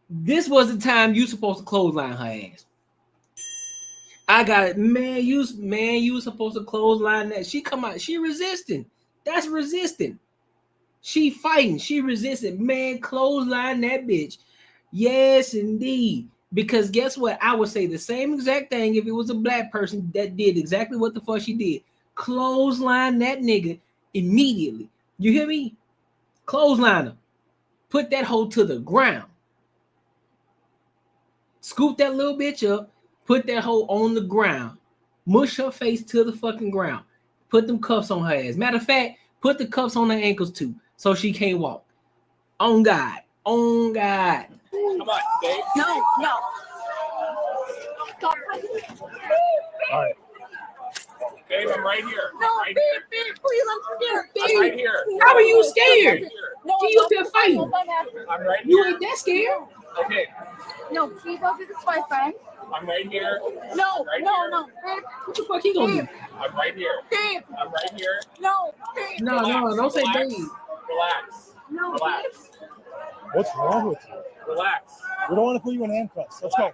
This was the time you supposed to clothesline her ass. I got it, man. You supposed to clothesline that. She come out. She resisting. That's resisting. She fighting. She resisting. Man, clothesline that bitch. Yes, indeed. Because guess what? I would say the same exact thing if it was a black person that did exactly what the fuck she did. Clothesline that nigga immediately. You hear me? Clothesline her. Put that hoe to the ground. Scoop that little bitch up. Put that hoe on the ground. Mush her face to the fucking ground. Put them cuffs on her ass. Matter of fact, put the cuffs on her ankles too, so she can't walk. On God. On God. Come on, Dave. No. All right. Dave, I'm right here. No, right babe, please, I'm scared. I'm right here. How are you scared? No, You up there fighting? I'm right You here. ain't that scared. Okay. No, please don't do this to my friend. I'm right here. No, Right no, here. no. Babe, What the fuck he gonna do? I'm right here. babe, I'm right here. no, babe. No, don't say Relax. baby. Relax. No, Relax. What's wrong with you? Relax. We don't want to put you in handcuffs. Let's go.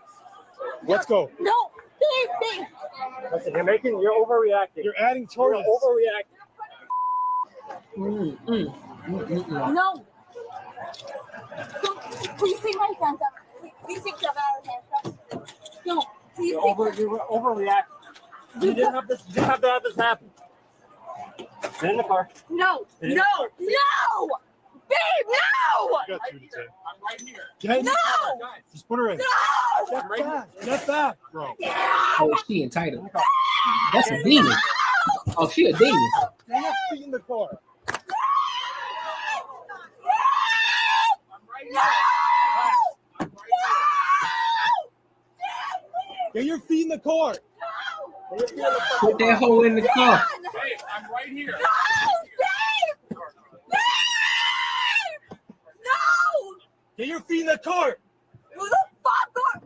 Let's go. No, babe. Listen, you're overreacting. You're adding charges. Overreacting. No. Please take my hands up. Please take them out of handcuffs. No, please You're take overreacting. You didn't have to have this happen. Get in the car. No. Babe, no! I got you, Jay. I'm right here. Get in the car. Guys, Just put her in. No! Get back. Get back, bro. Oh, she entitled. That's a demon. Oh, she a demon. Get your feet in the car. Get your feet in the car. Put that hoe in the car. Hey, I'm right here. Get your feet in the car. Who the fuck are...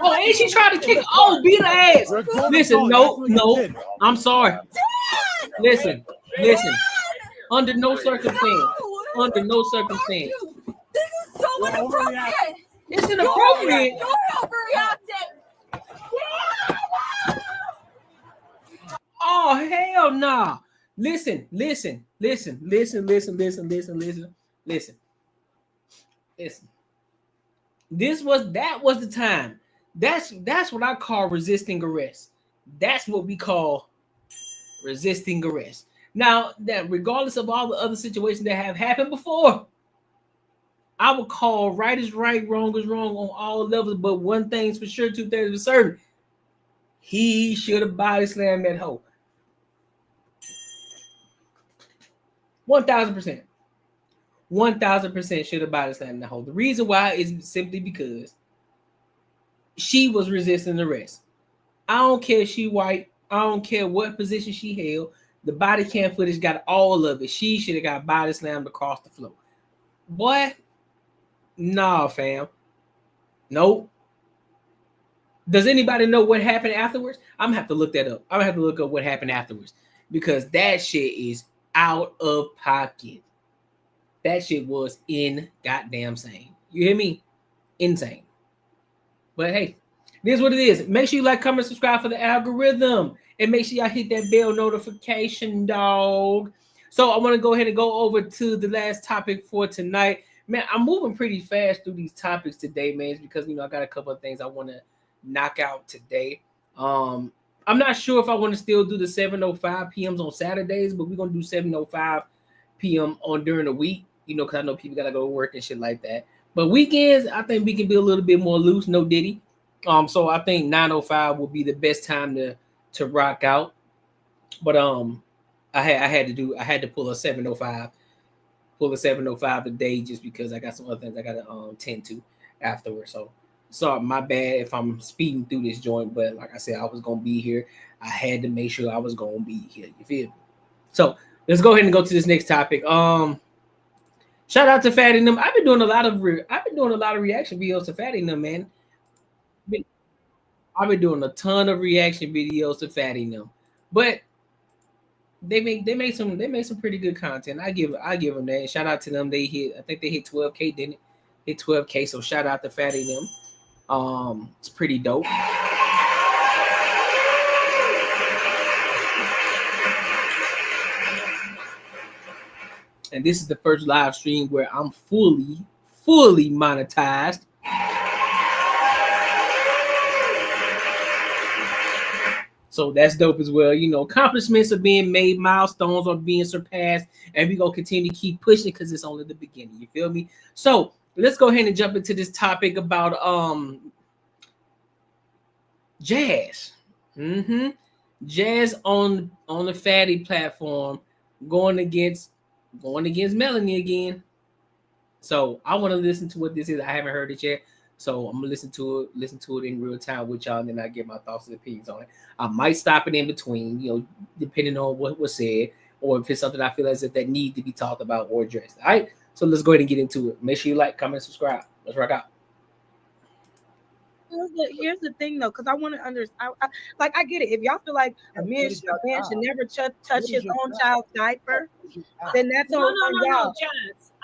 Oh, ain't she trying to kick? Oh, beat her ass. Listen, no. I'm sorry. Listen. Under no circumstance. This is so inappropriate. It's inappropriate. You're overreacting. Oh, hell nah. Listen. That was the time. That's what I call resisting arrest. That's what we call resisting arrest. Now, that regardless of all the other situations that have happened before, I would call right is right, wrong is wrong on all levels. But one thing's for sure, two things for certain. He should have body slammed that hoe. 1,000%. 1,000% should have body slammed that hoe. The reason why is simply because she was resisting arrest. I don't care if she white. I don't care what position she held. The body cam footage got all of it. She should have got body slammed across the floor. Boy, nah, fam. Nope. Does anybody know what happened afterwards? I'm gonna have to look that up. I'm gonna have to look up what happened afterwards because that shit is out of pocket. That shit was in goddamn insane. You hear me? Insane. But hey, this is what it is. Make sure you like, comment, subscribe for the algorithm. And make sure y'all hit that bell notification, dog. So I want to go ahead and go over to the last topic for tonight. Man, I'm moving pretty fast through these topics today, man. It's because, I got a couple of things I want to knock out today. I'm not sure if I want to still do the 7:05 p.m. on Saturdays, but we're going to do 7:05 p.m. during the week. you know, because I know people gotta go to work and shit like that. But weekends, I think we can be a little bit more loose, no Diddy. So I think 9:05 will be the best time to rock out. But I had to pull a 7:05 today just because I got some other things I gotta tend to afterwards. So sorry, my bad if I'm speeding through this joint, but like I said, I was gonna be here. I had to make sure I was gonna be here. You feel me? So let's go ahead and go to this next topic. Shout out to Fatty and them. I've been doing a lot of reaction videos to Fatty and them, man. I've been doing a ton of reaction videos to Fatty and them, but they made some pretty good content. I give them that. Shout out to them. I think they hit 12K, didn't it? Hit 12K. So shout out to Fatty and them. It's pretty dope. And this is the first live stream where I'm fully monetized. So that's dope as well. You know, accomplishments are being made, milestones are being surpassed, and we're going to continue to keep pushing because it's only the beginning. You feel me? So let's go ahead and jump into this topic about Jazz. Jazz on the Fatty platform going against Melanie again. So I want to listen to what this is. I haven't heard it yet. So I'm gonna listen to it in real time with y'all, and then I get my thoughts and opinions on it. I might stop it in between, you know, depending on what was said, or if it's something I feel as if that need to be talked about or addressed. All right, so let's go ahead and get into it. Make sure you like, comment, subscribe. Let's rock out. Here's the thing, though, because I want to understand. I get it. If y'all feel like a man should never touch his own child's diaper, then that's on y'all.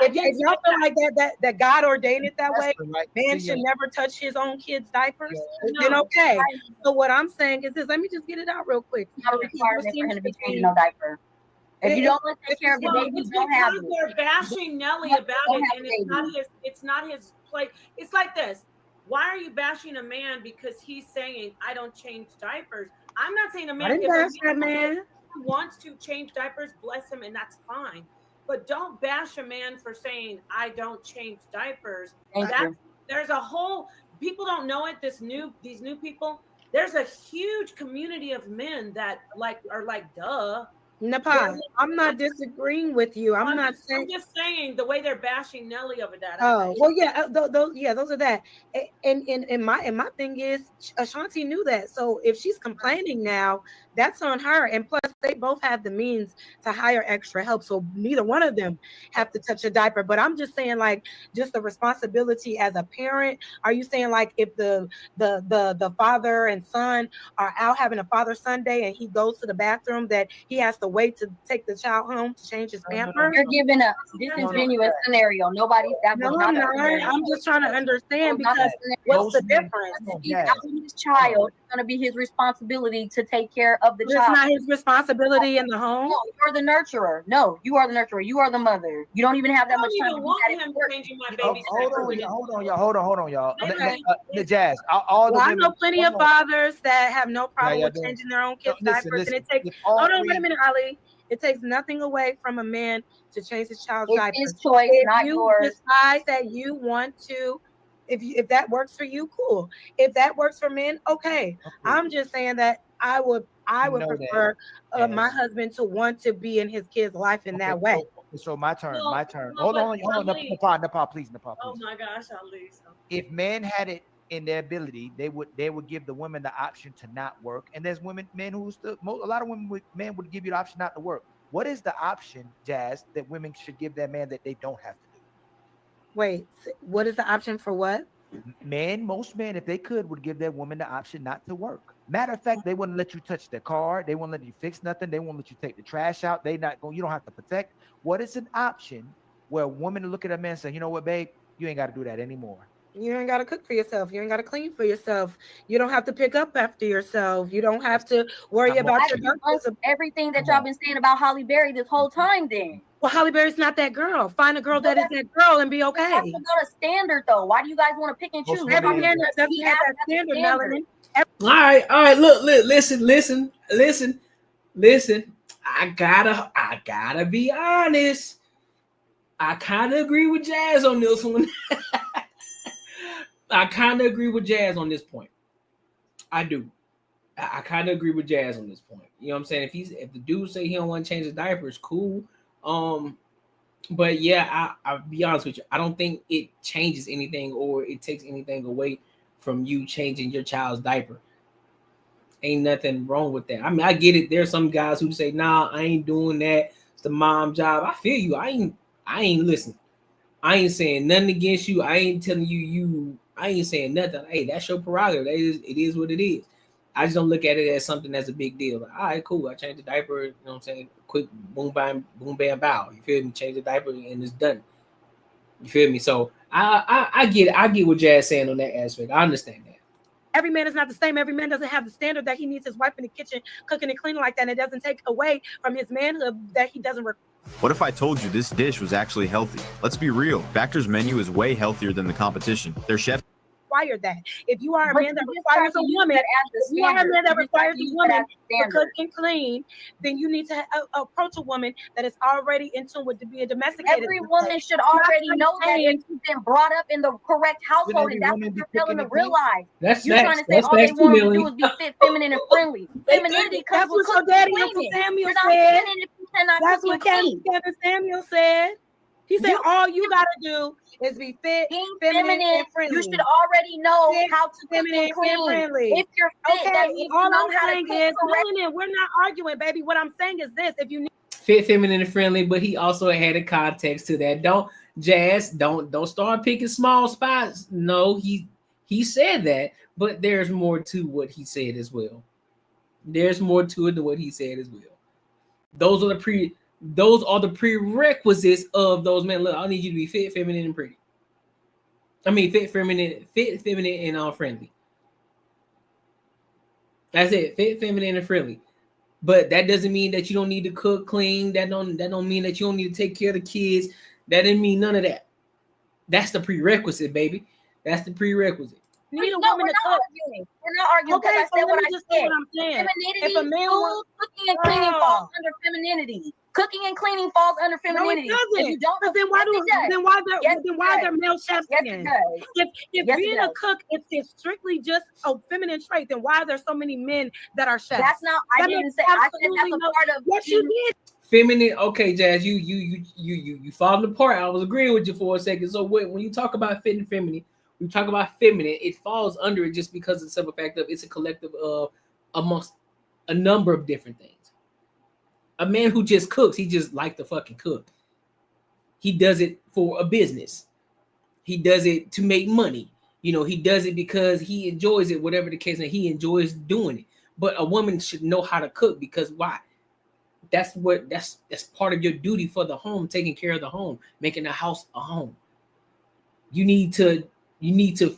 If y'all feel like that God ordained it that way, man should never touch his own kid's diapers, then okay. So what I'm saying is this. Let me just get it out real quick. Not a requirement for him to be changing no diaper. If you don't take care of your baby, you don't have it. They're bashing Nelly about it, and it's not his place. It's like this. Why are you bashing a man because he's saying I don't change diapers? I'm not saying a man. If a man wants to change diapers, bless him, and that's fine. But don't bash a man for saying I don't change diapers. There's a whole people don't know it. These new people. There's a huge community of men that are like duh. Nepal, I'm not disagreeing with you. I'm just saying the way they're bashing Nelly over that. Oh well, yeah, those are that. And my thing is, Ashanti knew that. So if she's complaining now, that's on her. And plus, they both have the means to hire extra help, so neither one of them have to touch a diaper. But I'm just saying, like, just the responsibility as a parent. Are you saying like if the father and son are out having a Father Sunday and he goes to the bathroom that he has to wait to take the child home to change his pamper? You're giving a disingenuous scenario. Nobody that was not. I'm just trying to understand because what's the difference? He's having his child. It's going to be his responsibility to take care of the child. It's not his responsibility in the home. No, you're the nurturer. No, you are the nurturer. You are the mother. You don't even have that much time. Hold on, y'all. The Jazz. I know plenty of fathers that have no problem with changing their own kids' diapers, and it takes. Hold on, wait a minute, Ali. It takes nothing away from a man to change his child's diapers. It's his choice, not yours. If you decide that you want to, if that works for you, cool. If that works for men, okay. I'm just saying that I would prefer my husband to want to be in his kid's life in that way. So my turn. Hold on, Nepal, please. Oh my gosh, Ali. If men had it in their ability, they would give the women the option to not work. And there's men who a lot of men would give you the option not to work. What is the option, Jazz, that women should give their man that they don't have to do? Wait, what is the option for what? Most men, if they could, would give their woman the option not to work. Matter of fact, they wouldn't let you touch their car. They won't let you fix nothing. They won't let you take the trash out. You don't have to protect. What is an option where a woman look at a man and say, you know what, babe, you ain't got to do that anymore. You ain't got to cook for yourself. You ain't got to clean for yourself. You don't have to pick up after yourself. You don't have to worry about everything that y'all been saying about Holly Berry this whole time then. Well, Holly Berry's not that girl. Find a girl that is that girl and be okay. That's not a standard, though. Why do you guys want to pick and choose? Every man doesn't have that standard, Melanie. All right. Look, listen. I gotta be honest. I kind of agree with Jazz on this one. I kind of agree with Jazz on this point. I do. I kind of agree with Jazz on this point. You know what I'm saying? If the dude say he don't want to change his diapers, cool. But yeah, I'll be honest with you. I don't think it changes anything or it takes anything away from you changing your child's diaper. Ain't nothing wrong with that. I mean, I get it. There's some guys who say, nah, I ain't doing that. It's the mom job. I feel you. I ain't listen. I ain't saying nothing against you. I ain't telling you I ain't saying nothing. Hey, that's your prerogative. It is what it is. I just don't look at it as something that's a big deal. Like, all right, cool. I changed the diaper. You know what I'm saying? Quick, boom, bam, bow. You feel me? Change the diaper and it's done. You feel me? So I get it. I get what Jazz saying on that aspect. I understand that. Every man is not the same. Every man doesn't have the standard that he needs his wife in the kitchen cooking and cleaning like that. And it doesn't take away from his manhood that he doesn't require. What if I told you this dish was actually healthy? Let's be real. Factor's menu is way healthier than the competition. Their chef That if you are a man that requires a woman, to cook and clean, then you need to approach a woman that is already in tune with being domesticated. Every woman should already know that if you've been brought up in the correct household, and that's what you're telling to realize. You're trying to say all they want to do is be fit, feminine, and friendly. Femininity comes with cooking and cleaning. That's what Kevin Samuel said. He said all you gotta do is be fit, feminine, and friendly. You should already know how to cook and clean. If you're fit, that means all you know I'm how to saying cook is, correctly. we're not arguing, baby. What I'm saying is this: if you need Fit, feminine, and friendly, but he also had a context to that. Don't start picking small spots. No, he said that, but there's more to what he said as well. There's more to it than what he said as well. Those are the prerequisites of those men. Look, I need you to be fit, feminine, and pretty. I mean, fit, feminine, and friendly. That's it. Fit, feminine, and friendly. But that doesn't mean that you don't need to cook, clean. That don't mean that you don't need to take care of the kids. That didn't mean none of that. That's the prerequisite, baby. That's the prerequisite. Need a woman to cook. We're not arguing. Okay, I said what I said. What I'm saying. Femininity, cooking and cleaning falls under femininity. Cooking and cleaning falls under femininity. No, it doesn't. If you don't, then why are there male chefs? If being a cook is strictly just a feminine trait, then why are there so many men that are chefs? That's not. I didn't say. I said that's a part of. Yes, you did. Feminine. Okay, Jazz, you falling apart. I was agreeing with you for a second. So when you talk about fit and feminine, we talk about feminine. It falls under it just because of the simple fact of it's a collective of amongst a number of different things. A man who just cooks, he just like to fucking cook. He does it for a business. He does it to make money. You know, he does it because he enjoys it, whatever the case, and he enjoys doing it. But a woman should know how to cook because why? That's part of your duty for the home, taking care of the home, making the house a home. You need to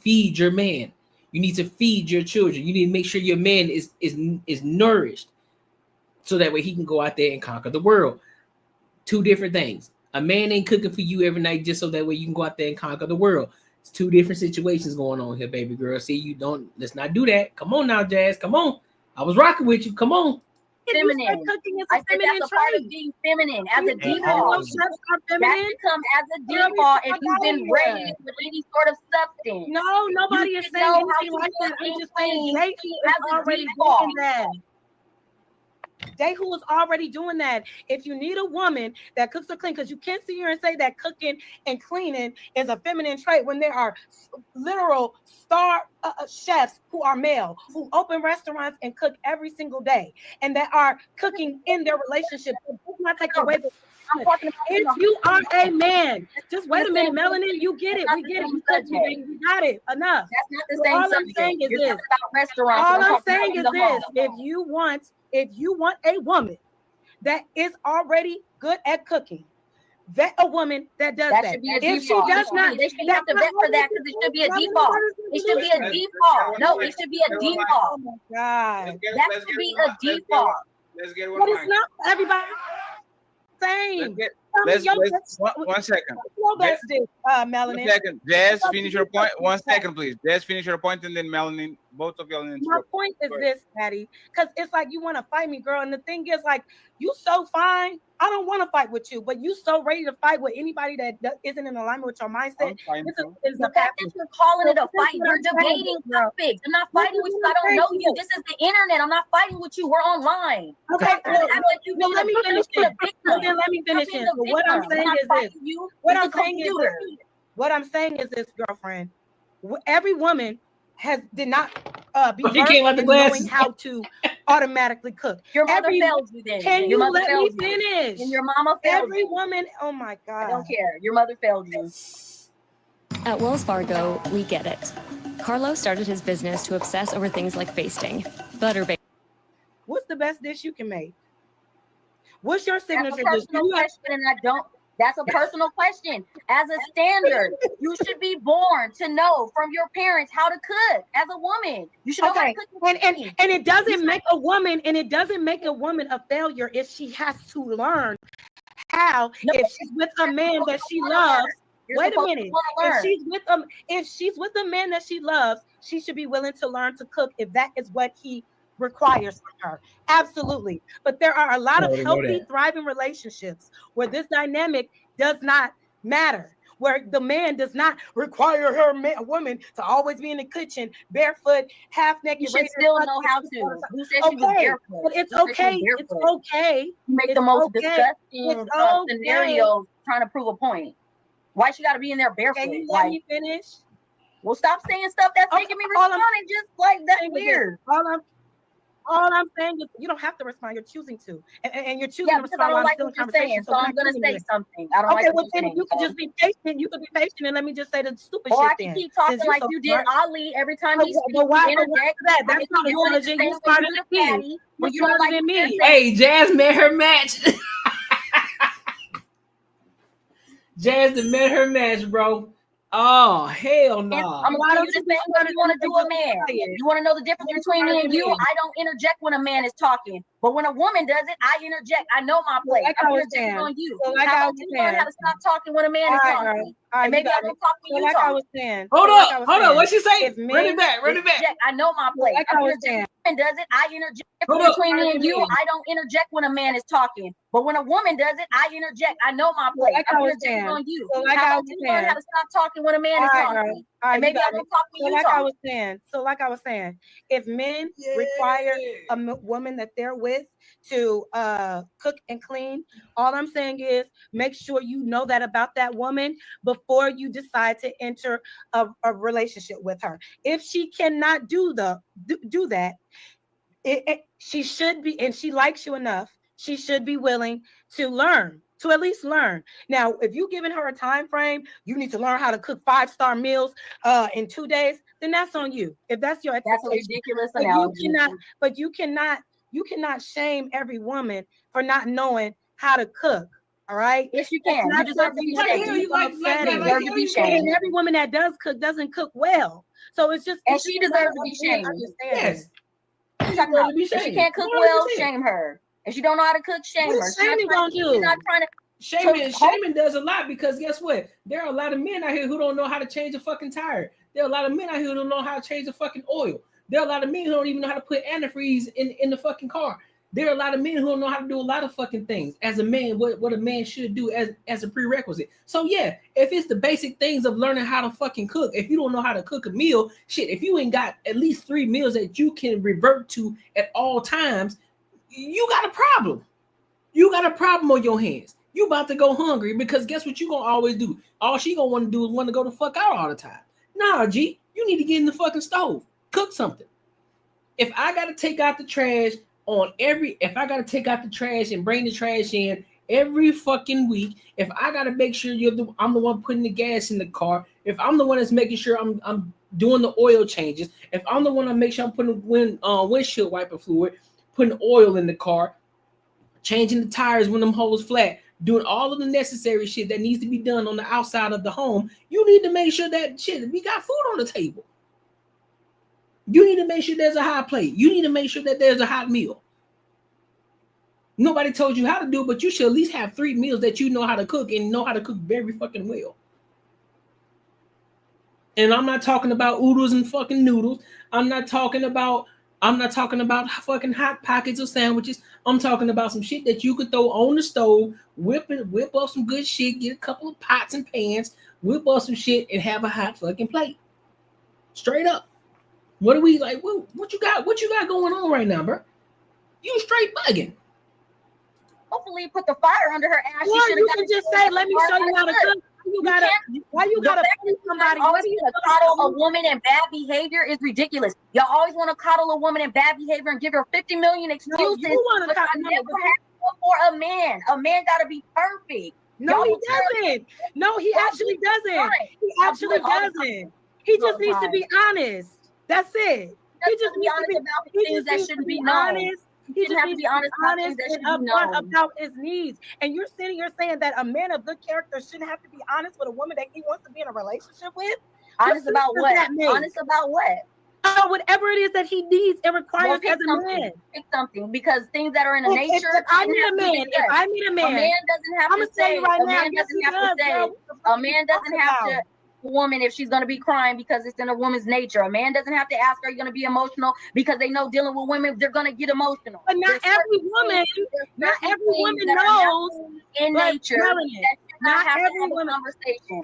feed your man. You need to feed your children. You need to make sure your man is nourished. So that way he can go out there and conquer the world. Two different things. A man ain't cooking for you every night just so that way you can go out there and conquer the world. It's two different situations going on here, baby girl. See, let's not do that. Come on now, Jazz. Come on. I was rocking with you. Come on. Feminine. I said that's a part of being feminine as a default. That can come as a default if you've been raised with any sort of substance. No, nobody is saying anything like that. I'm just saying they already doing that. They who is already doing that. If you need a woman that cooks or cleans, because you can't sit here and say that cooking and cleaning is a feminine trait when there are literal star chefs who are male, who open restaurants and cook every single day, and that are cooking in their relationship. It does not take away the. If you are a man, just wait a minute, Melanin, you get it. We get it. We got it. Enough. That's not the same All I'm saying is this. All I'm saying is this. If you want a woman that is already good at cooking, vet a woman that does that. If she does not, they should have to vet for that because it should be a default. It should be a default. No, it should be a default. Oh my God. That should be a default. Let's get one. But it's not everybody saying. One second. Melanin. 1 second. Jazz, finish your point. 1 second, please. Jazz, finish your point, and then Melanin both of y'all. My point is this, Patty, because it's like you want to fight me, girl. And the thing is, like, you so fine. I don't want to fight with you, but you so ready to fight with anybody that isn't in alignment with your mindset. This is The fact that you're calling it a fight, you're debating topics. I'm not fighting with you. I don't know you. This is the internet. I'm not fighting with you. We're online. Okay, well, let me finish it. Then let me finish it. So what I'm saying is this. What I'm saying is this, girlfriend. Every woman did not be knowing how to automatically cook. Your mother failed you then. Can you let me finish? And your mama failed Every woman, oh my God. I don't care. Your mother failed you. At Wells Fargo, we get it. Carlo started his business to obsess over things like basting, butter basting. What's the best dish you can make? What's your signature dish? That's a personal question, and I don't. That's a personal question. As a standard, you should be born to know from your parents how to cook. As a woman, you should know how to cook. And it doesn't make a woman, a failure if she has to learn how. If she's with a man that she loves. Wait a minute. If she's with a man that she loves, she should be willing to learn to cook if that is what he requires from her. Absolutely. But there are a lot of healthy, thriving relationships where this dynamic does not matter, where the man does not require a woman to always be in the kitchen barefoot, half naked. You should still know how to. Who said she was barefoot? But it's okay. It's okay. You make the most disgusting scenarios trying to prove a point. Why she got to be in there barefoot? Can you let me finish? Well, stop saying stuff that's making me respond and just like that's weird. All I'm saying is you don't have to respond. You're choosing to, and you're choosing to respond. I don't like what you're saying, so I'm gonna say something. I don't like what you're saying. You can just be patient. You can be patient, and let me just say the stupid shit. I can keep talking like you did Ali every time he speaks. But why that? That's not intelligent. You started to me. You don't like me. Hey, Jazz met her match. Jazz met her match, bro. Oh, hell no. I'm going to do the same way you want to do a man. You want to know the difference between me and you? I don't interject when a man is talking. But when a woman does it, I interject. I know my place. I interject on you. How to learn how to stop talking when a man is talking. And maybe I can talk when you talk. I was saying. Hold up. What's she saying? Run it back. I know my place. Like I was saying. When does it, I interject. Between me and you, I don't interject when a man is talking. But when a woman does it, I interject. I know my place. I interject on you. How to learn how to stop talking when a man is talking. And maybe I can talk when you talk. Like I was saying, if men require a woman that they're with to cook and clean, all I'm saying is make sure you know that about that woman before you decide to enter a relationship with her. If she cannot do that, she should be, and she likes you enough, she should be willing to learn. To at least learn. Now, if you're giving her a time frame, you need to learn how to cook 5-star meals in 2 days, then that's on you. If that's your expectation. That's a ridiculous analogy. But you cannot shame every woman for not knowing how to cook. All right. Yes, you can. You deserve to be shamed. And every woman that does cook doesn't cook well. So it's just and she deserves to be shamed. Yes. If she can't cook well, shame her. If she don't know how to cook, shame her. Shaming don't do. Shaming does a lot because guess what? There are a lot of men out here who don't know how to change a fucking tire. There are a lot of men out here who don't know how to change a fucking oil. There are a lot of men who don't even know how to put antifreeze in the fucking car. There are a lot of men who don't know how to do a lot of fucking things as a man, what a man should do as a prerequisite. So yeah, if it's the basic things of learning how to fucking cook, if you don't know how to cook a meal, shit, if you ain't got at least 3 meals that you can revert to at all times, you got a problem. You got a problem on your hands. You about to go hungry because guess what you gonna always do? All she gonna want to do is want to go the fuck out all the time. Nah, G, you need to get in the fucking stove. Cook something. If I gotta take out the trash and bring the trash in every fucking week, if I gotta make sure I'm the one putting the gas in the car, if I'm the one that's making sure I'm doing the oil changes, if I'm the one that make sure I'm putting windshield wiper fluid, putting oil in the car, changing the tires when them holes flat, doing all of the necessary shit that needs to be done on the outside of the home, you need to make sure that shit, we got food on the table. You need to make sure there's a hot plate. You need to make sure that there's a hot meal. Nobody told you how to do it, but you should at least have 3 meals that you know how to cook and know how to cook very fucking well. And I'm not talking about oodles and fucking noodles. I'm not talking about fucking hot pockets or sandwiches. I'm talking about some shit that you could throw on the stove, whip up some good shit, get a couple of pots and pans, whip up some shit, and have a hot fucking plate. Straight up. What are we like? What you got? What you got going on right now, bro? You straight bugging. Hopefully, put the fire under her ass. Or you can just say, "Let me show you how to cook." Why you gotta pay somebody? Always to coddle a woman in bad behavior is ridiculous. Y'all always want to coddle a woman in bad behavior and give her 50 million excuses. No, you want to coddle for a man. A man gotta be perfect. No, he doesn't. No, he actually doesn't. He actually doesn't. He just needs to be honest. That's it. He just needs to be about things that shouldn't be honest. He just needs to be honest and upfront about his needs. And you're sitting here saying that a man of good character shouldn't have to be honest with a woman that he wants to be in a relationship with? Honest about what? Honest about what? Whatever it is that he needs and requires as a man. Pick something, because things that are in the nature. If I meet a man, a man doesn't have to say. A man doesn't have to say. A man doesn't have to. Woman, if she's going to be crying, because it's in a woman's nature. A man doesn't have to ask her, are you going to be emotional, because they know dealing with women, they're going to get emotional. But not every woman knows in nature. Not every woman.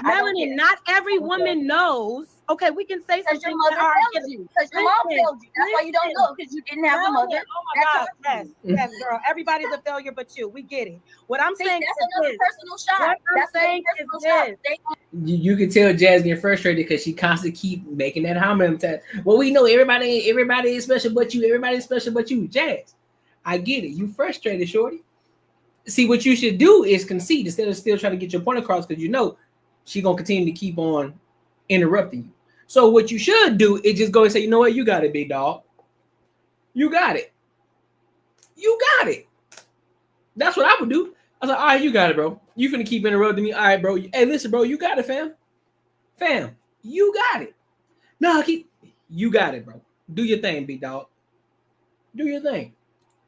Melanie, not every woman knows. Okay, we can say something. Because your mother failed you. Because your mom failed you. That's why you don't know, because you didn't have a mother. Oh my God, yes, girl. Everybody's a failure but you. We get it. What I'm saying is another personal shot. What I'm saying is this. You can tell Jazz getting frustrated because she constantly keep making that comment. Well, we know everybody is special but you. Everybody is special but you. Jazz, I get it. You frustrated, shorty. See, what you should do is concede instead of still trying to get your point across, because you know she's gonna continue to keep on interrupting you. So what you should do is just go and say, you know what, you got it, big dog. You got it. You got it. That's what I would do. I was like, all right, you got it, bro. You finna keep interrupting me. All right, bro. Hey, listen, bro, you got it, fam. Fam, you got it. No, you got it, bro. Do your thing, big dog. Do your thing.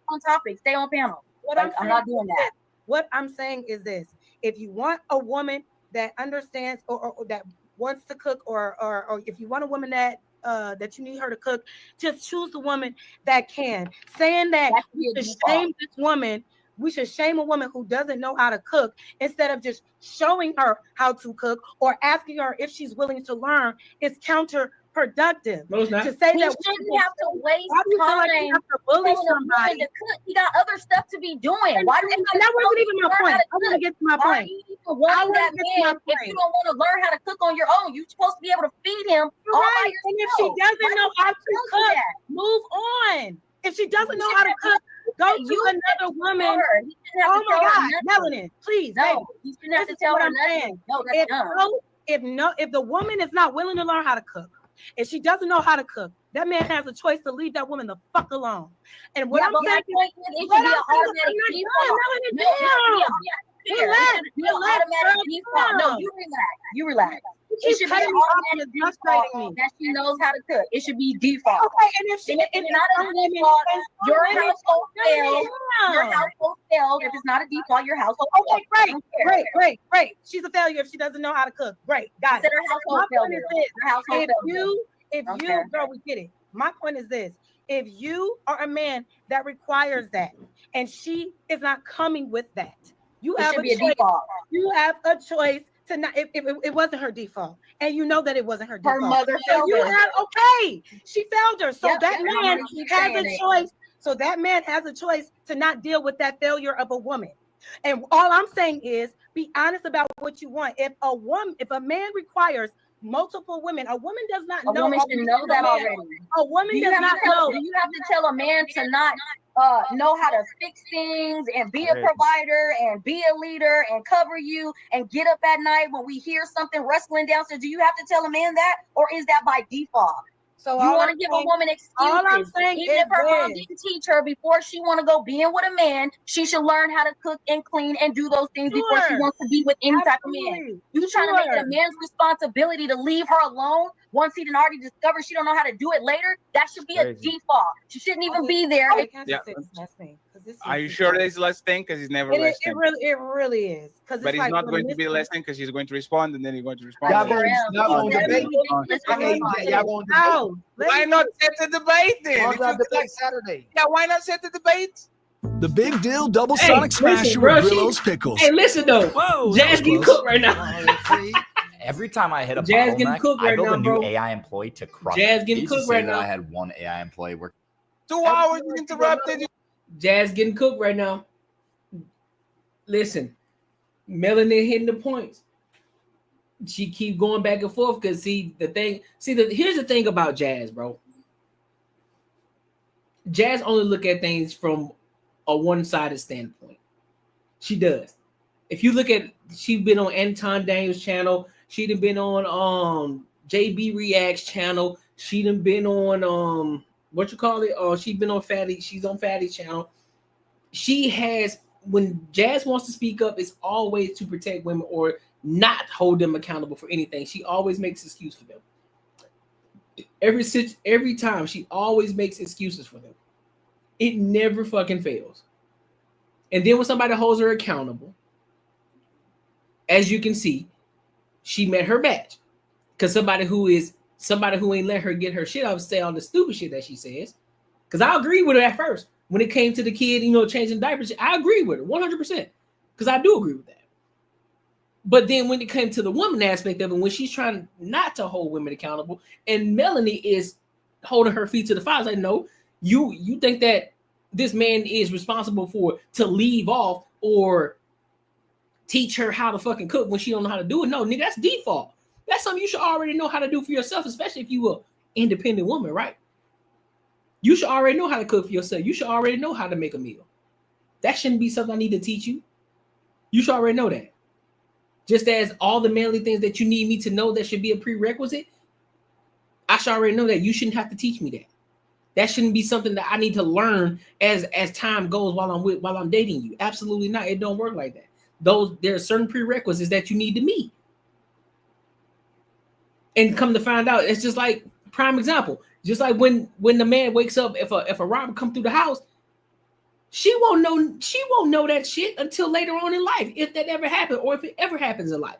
On topic, stay on panel. I'm not doing that. What I'm saying is this: if you want a woman that understands or that wants to cook, or if you want a woman that you need her to cook, just choose the woman that can. Saying that we should shame this woman, we should shame a woman who doesn't know how to cook instead of just showing her how to cook or asking her if she's willing to learn is counterproductive. No, it's not. To say he that shouldn't have to waste time like you have to bully somebody to cook. He got other stuff to be doing. Why do you that wasn't even my point. I want to get to my point. Why that man, if you don't want to learn how to cook on your own, you're supposed to be able to feed him all by yourself. And if she doesn't know how to cook, move on. If she doesn't know how to cook, go to another woman. Oh my God, Melanin, please. No, you shouldn't have to tell her nothing. No, that's dumb. If the woman is not willing to learn how to cook, if she doesn't know how to cook, that man has a choice to leave that woman the fuck alone. And what I'm saying is, no, you relax. It should be automatic default that she knows how to cook. It should be default. Okay, and if she not a default, your household failed. Your household failed. If it's not a default, your household failed. Okay, great. She's a failure if she doesn't know how to cook. Great, got it. Her household failure. If you, girl, we get it. My point is this: if you are a man that requires that, and she is not coming with that, you have a choice. You have a choice to not. If it wasn't her default, and you know that it wasn't her default, her mother failed her. Okay, she failed her. So that man has a choice. So that man has a choice to not deal with that failure of a woman. And all I'm saying is, be honest about what you want. If a man requires multiple women, a woman does not know. A woman should know that already. A woman does not know. Do you have to tell a man to not know how to fix things and be a provider and be a leader and cover you and get up at night when we hear something rustling downstairs? Do you have to tell a man that, or is that by default? So you want to give a woman excuses. All I'm saying Even if her mom didn't teach her before she want to go being with a man, she should learn how to cook and clean and do those things before she wants to be with any type of man. You trying to make it a man's responsibility to leave her alone once he done already discovered she don't know how to do it later? That should be a default. She shouldn't even be there. Last thing, Are you sure it's less thing? Because he's never less thing. It really is. Because but he's not going to be less thing because he's going to respond and then he's going to respond. Y'all gonna debate? Why not set the debate then? Saturday. Yeah, why not set the debate? The Big Deal Double Sonic Smasher with Grillo's Pickles. Hey, listen though. Whoa, Jazz getting cooked right now. Every time I hit a Jazz getting bottleneck, cooked I right built now, a new bro. AI employee to crush Jazz it. getting cooked right now. I had one AI employee work. 2 hours interrupted. Jazz getting cooked right now. Listen, Melanie hitting the points. She keep going back and forth because here's the thing about Jazz, bro. Jazz only look at things from a one-sided standpoint. She does. If you look at, she's been on Anton Daniels' channel. She done been on JB Reacts channel. She done been on she's been on Fatty. She's on Fatty's channel. She has, when Jazz wants to speak up, it's always to protect women or not hold them accountable for anything. She always makes excuse for them. Every time she always makes excuses for them. It never fucking fails. And then when somebody holds her accountable, as you can see, she met her match. Because somebody who ain't let her get her shit off, say all the stupid shit that she says. Because I agree with her at first. When it came to the kid, changing diapers, I agree with her 100%. Because I do agree with that. But then when it came to the woman aspect of it, when she's trying not to hold women accountable, and Melanie is holding her feet to the fire, like, no, you think that this man is responsible to leave off or teach her how to fucking cook when she don't know how to do it. No, nigga, that's default. That's something you should already know how to do for yourself, especially if you an independent woman, right? You should already know how to cook for yourself. You should already know how to make a meal. That shouldn't be something I need to teach you. You should already know that. Just as all the manly things that you need me to know that should be a prerequisite, I should already know that. You shouldn't have to teach me that. That shouldn't be something that I need to learn as time goes while I'm dating you. Absolutely not. It don't work like that. There are certain prerequisites that you need to meet. And come to find out, it's just like prime example. Just like when the man wakes up, if a robber come through the house, she won't know that shit until later on in life, if that ever happened or if it ever happens in life.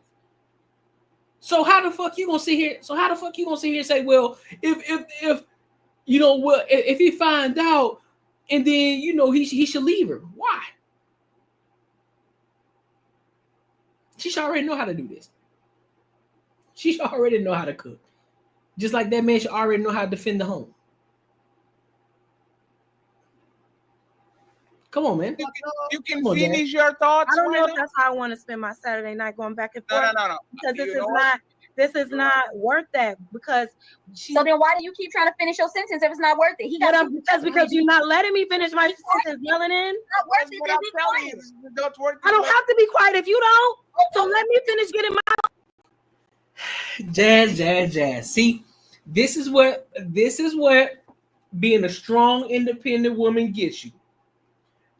So how the fuck you gonna sit here? And say, well, if he find out and then he should leave her? Why? She should already know how to do this. She should already know how to cook. Just like that man should already know how to defend the home. Come on, man. You can finish your thoughts. I don't know if that's how I want to spend my Saturday night going back and forth. No. Because this is not worth that. Because so then why do you keep trying to finish your sentence if it's not worth it? Because you're not letting me finish my sentence, yelling in. Not worth it. Then be quiet. I don't have to be quiet if you don't. So let me finish getting my Jazz. See, this is what being a strong, independent woman gets you.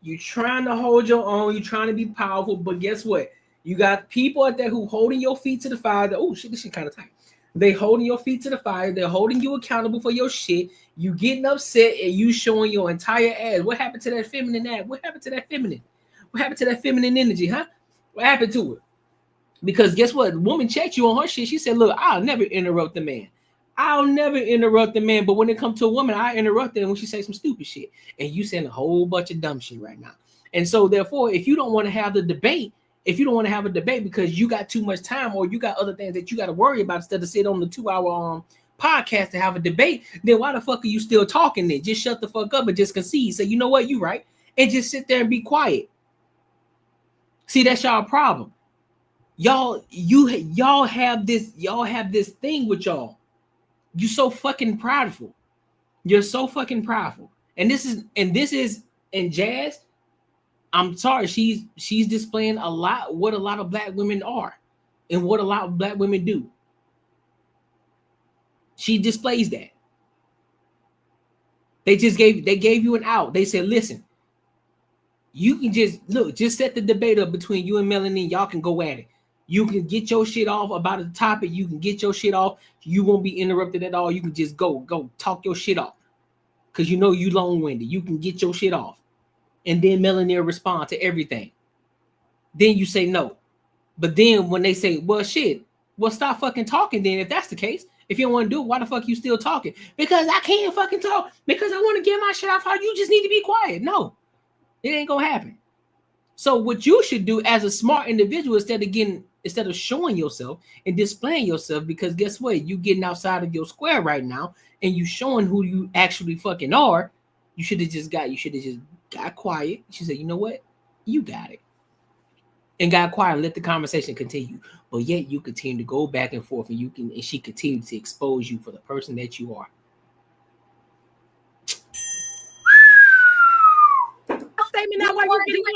You trying to hold your own, you trying to be powerful, but guess what? You got people out there who holding your feet to the fire. Oh shit, this shit kind of tight. They holding your feet to the fire. They're holding you accountable for your shit. You getting upset and you showing your entire ass. What happened to that feminine ass? What happened to that feminine? What happened to that feminine energy, huh? What happened to it? Because guess what? The woman checked you on her shit. She said, look, I'll never interrupt the man. But when it comes to a woman, I interrupt her when she says some stupid shit. And you saying a whole bunch of dumb shit right now. And so therefore, if you don't want to have a debate because you got too much time or you got other things that you got to worry about instead of sit on the 2-hour podcast to have a debate, then why the fuck are you still talking then? Just shut the fuck up and just concede. Say, you know what, you right. And just sit there and be quiet. See, that's y'all problem. Y'all have this thing with y'all. You so fucking prideful. You're so fucking prideful. And Jazz, I'm sorry, she's displaying what a lot of black women are and what a lot of black women do. She displays that. They gave you an out. They said, listen, you can just set the debate up between you and Melanie. Y'all can go at it. You can get your shit off about the topic. You can get your shit off. You won't be interrupted at all. You can just go talk your shit off. Because you know you long-winded. You can get your shit off. and then Melanie will respond to everything. Then you say no. But then when they say, well, shit, well, stop fucking talking then if that's the case. If you don't want to do it, why the fuck you still talking? Because I can't fucking talk. Because I want to get my shit off. How you just need to be quiet. No, it ain't gonna happen. So what you should do as a smart individual, instead of showing yourself and displaying yourself, because guess what? You getting outside of your square right now and you showing who you actually fucking are. You should have just got quiet. She said, you know what? You got it. And got quiet and let the conversation continue. But yet you continue to go back and forth, and she continued to expose you for the person that you are. Statement that way you do it.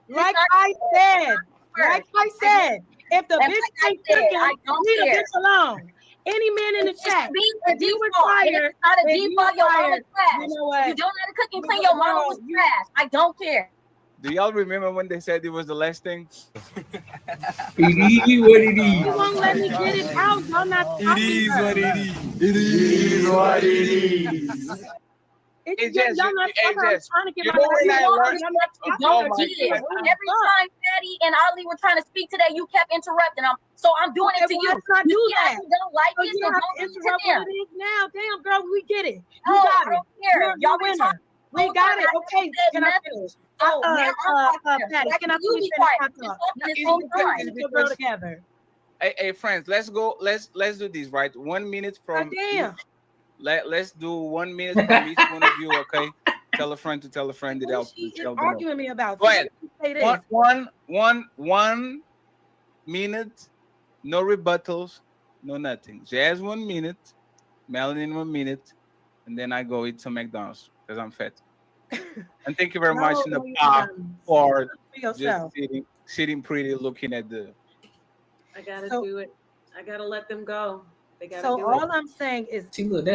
Like I said, bro. Like I said, if the bitch ain't cooking, leave the bitch alone. Any man in the chat, if you retire, it's not a default. Your mama's trash. You don't know how to cook and clean. Your mama was trash. I don't care. Do y'all remember when they said it was the last thing? It is what it is. You won't let me get it out. Y'all not talking. It is what it is. It is what it is. It's just y'all not talking. I'm trying to get my don't get it. Every time Fatty and Ali were trying to speak today, you kept interrupting them. So I'm doing it to you. Not do that. You don't like so it, you so have don't to do it to interrupt them. what it is now. Damn, girl, we get it. You No, got I don't it. care. Y'all been winner. talking. We got it. Okay, can I finish? Patty, can I finish my talk? Get your girl together. Hey, friends, let's go. Let's do this, right? 1 minute from. Damn. Let's do 1 minute from each one of you, okay? Tell a friend to tell a friend that else. Arguing me about. Go ahead. Say this. One minute, no rebuttals, no nothing. Jazz 1 minute, Melanie 1 minute, and then I go eat some McDonald's because I'm fat. And thank you very much in the back for just sitting pretty, looking at the. I gotta do it. I gotta let them go. So all I'm saying is, look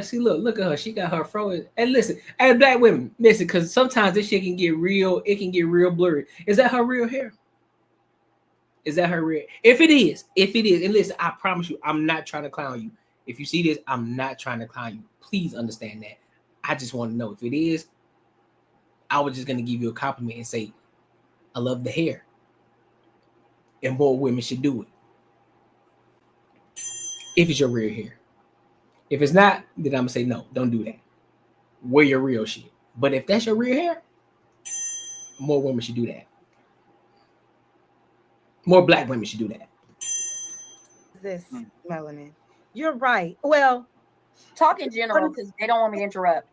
at her. She got her frozen. And listen, as black women, listen, because sometimes this shit can get real. It can get real blurry. Is that her real hair? Is that her real? If it is, and listen, I promise you, I'm not trying to clown you. If you see this, I'm not trying to clown you. Please understand that. I just want to know if it is. I was just gonna give you a compliment and say, I love the hair, and more women should do it. If it's your real hair. If it's not, then I'm gonna say no, don't do that. Wear your real shit. But if that's your real hair, more women should do that. More black women should do that. This, Melanin. You're right. Well, talk in general because they don't want me to interrupt.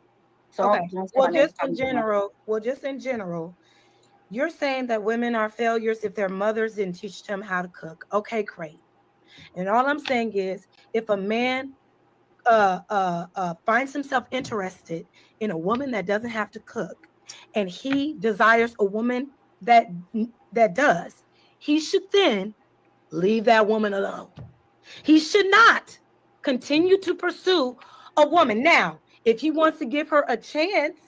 So okay. Just in general, you're saying that women are failures if their mothers didn't teach them how to cook. Okay, great. And all I'm saying is, if a man finds himself interested in a woman that doesn't have to cook, and he desires a woman that does, he should then leave that woman alone. He should not continue to pursue a woman. Now, if he wants to give her a chance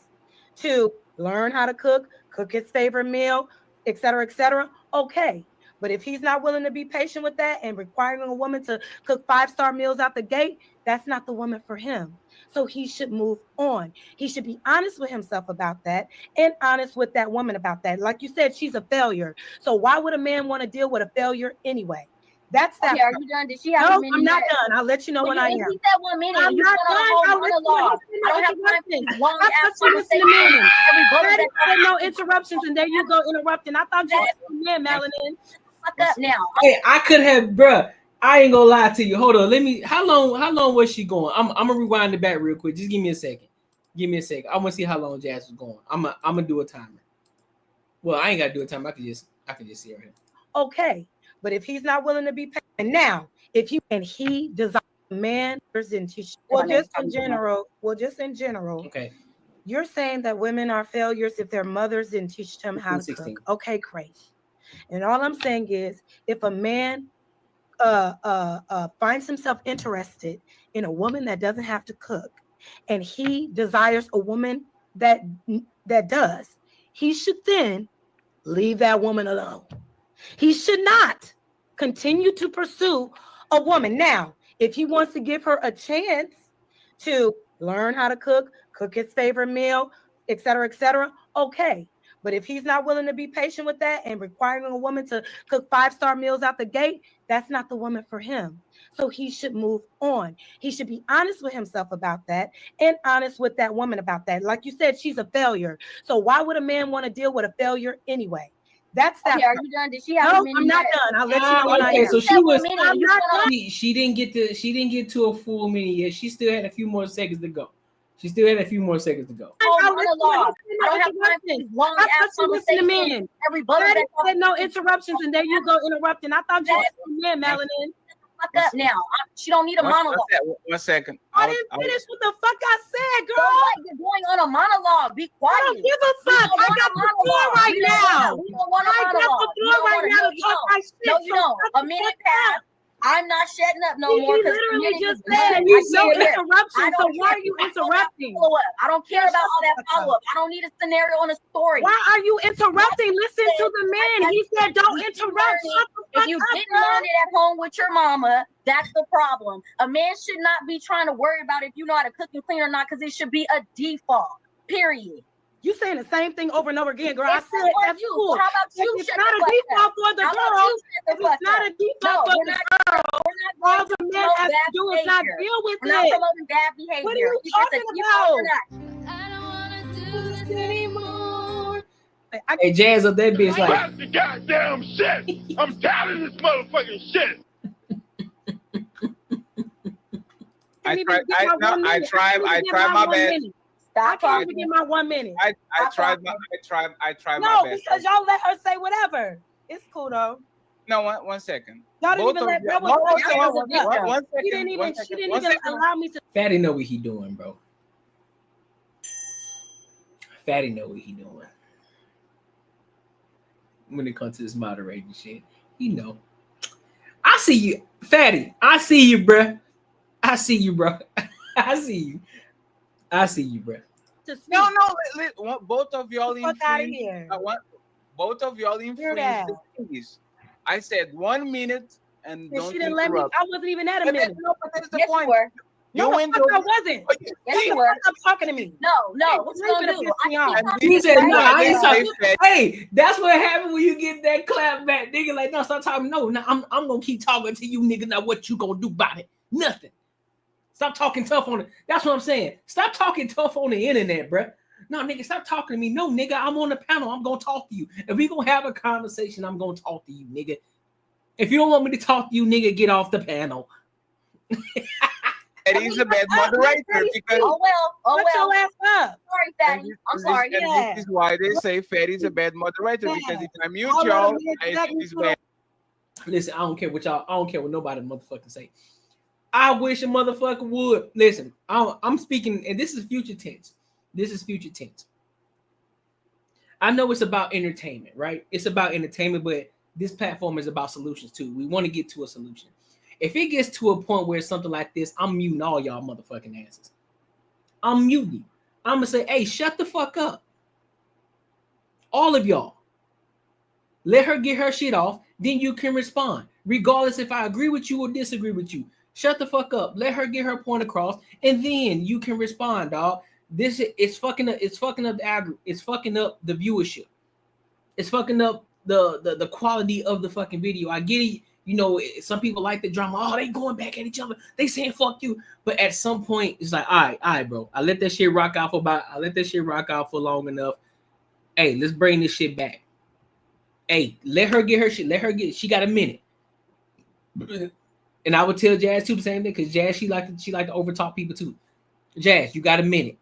to learn how to cook his favorite meal, etc., okay. But if he's not willing to be patient with that and requiring a woman to cook 5-star meals out the gate, that's not the woman for him. So he should move on. He should be honest with himself about that and honest with that woman about that. Like you said, she's a failure. So why would a man want to deal with a failure anyway? That's that. Okay, are you done? Did she have a minute? I'm not done. I'll let you know when I am. You said 1 minute. I'm not done. I don't have time for long ass conversations. No interruptions, and there you go interrupting. I thought you were in, Melanin. Fuck up now. Hey, I could have, bruh. I ain't gonna lie to you. Hold on. Let me. How long was she going? I'm gonna rewind it back real quick. Just give me a second. I want to see how long Jazz was going. I'm gonna do a timer. Well, I ain't gotta do a timer. I can just see her here. Okay, but if he's not willing to be patient now, he desires a man in teach. Well, just in general. Okay. You're saying that women are failures if their mothers didn't teach them how to cook. Okay, great. And all I'm saying is, if a man finds himself interested in a woman that doesn't have to cook, and he desires a woman that does, he should then leave that woman alone. He should not continue to pursue a woman. Now, if he wants to give her a chance to learn how to cook his favorite meal, et cetera, okay. But if he's not willing to be patient with that and requiring a woman to cook 5-star meals out the gate, that's not the woman for him. So he should move on. He should be honest with himself about that and honest with that woman about that. Like you said, she's a failure. So why would a man want to deal with a failure anyway? That's that. Okay, are you done? Did she have no, I'm not done. I'll let you know when I am. So she was. I'm not done. She didn't get to a full minute yet. She still had a few more seconds to go. She still had a few more seconds to go. I don't have time for these long ass conversations. Everybody said no interruptions, and there you go interrupting. I thought you were man, Melanin. Fuck up now. She don't need a monologue. 1 second. I didn't finish what the fuck I said, girl. You're going on a monologue. Be quiet. I don't give a fuck. I got the floor right now. We don't want a monologue. I got the floor right now to talk my shit. No, you don't. A minute passed. I'm not shutting up no more. He literally just said you no interruption. So why are you interrupting? I don't care about all that follow-up. I don't need a scenario on a story. Why are you interrupting? Listen to the man. He said don't interrupt. If you didn't learn it at home with your mama, that's the problem. A man should not be trying to worry about if you know how to cook and clean or not, because it should be a default. Period. You saying the same thing over and over again, girl. I said that's cool. How about you? It's not a default for the girl. It's not a default for the girl. All the man has to do is not deal with it. We're not promoting bad behavior. What are you talking about? Hey, Jazz up that bitch like. That's the goddamn shit. I'm tired of this motherfucking shit. I tried my best. I can't even get my 1 minute. I tried my best. No, because y'all let her say whatever. It's cool though. No, one second. Y'all didn't even let that was She didn't even allow me to. Fatty know what he doing, bro. Fatty know what he doing. When it comes to this moderating shit, he know. I see you, Fatty. I see you, bro. I see you, bro. I see you. I see you, bro. No, both of y'all influence. Both of y'all influence the things. I said 1 minute and don't she didn't let me. I wasn't even at a minute. No, but that's the yes, point. You were. No, I wasn't. Yes, you were. Stop talking to me. No. What you gonna do? He said, no, I ain't talking. Hey, that's what happened when you get that clap back, nigga. Like, no, stop talking. No, I'm gonna keep talking to you, nigga. Now, what you gonna do about it? Nothing. Stop talking tough on it. That's what I'm saying. Stop talking tough on the internet, bruh. No, nigga, stop talking to me. No, nigga, I'm on the panel. I'm gonna talk to you. If we gonna have a conversation, I'm gonna talk to you, nigga. If you don't want me to talk to you, nigga, get off the panel. And he's a bad moderator because What's your ass up? Sorry, Fatty. I'm sorry. This is why they say Fatty's a bad moderator because if I mute y'all, he's bad. Listen, I don't care what y'all. I don't care what nobody motherfucking say. I wish a motherfucker would listen. I'm speaking, and this is future tense. This is future tense. I know it's about entertainment, right? It's about entertainment, but this platform is about solutions too. We want to get to a solution. If it gets to a point where it's something like this, I'm muting all y'all motherfucking asses. I'm muting you. I'm gonna say, hey, shut the fuck up. All of y'all. Let her get her shit off, then you can respond, regardless if I agree with you or disagree with you. Shut the fuck up. Let her get her point across, and then you can respond, dog. This is fucking up. It's fucking up it's fucking up the viewership. It's fucking up the quality of the fucking video. I get it. You know, some people like the drama. Oh, they going back at each other. They saying fuck you. But at some point, it's like, all right, bro. I let that shit rock out for long enough. Hey, let's bring this shit back. Hey, let her get her shit. She got a minute. And I would tell Jazz too the same thing, because Jazz, she like to overtalk people too. Jazz, you got a minute.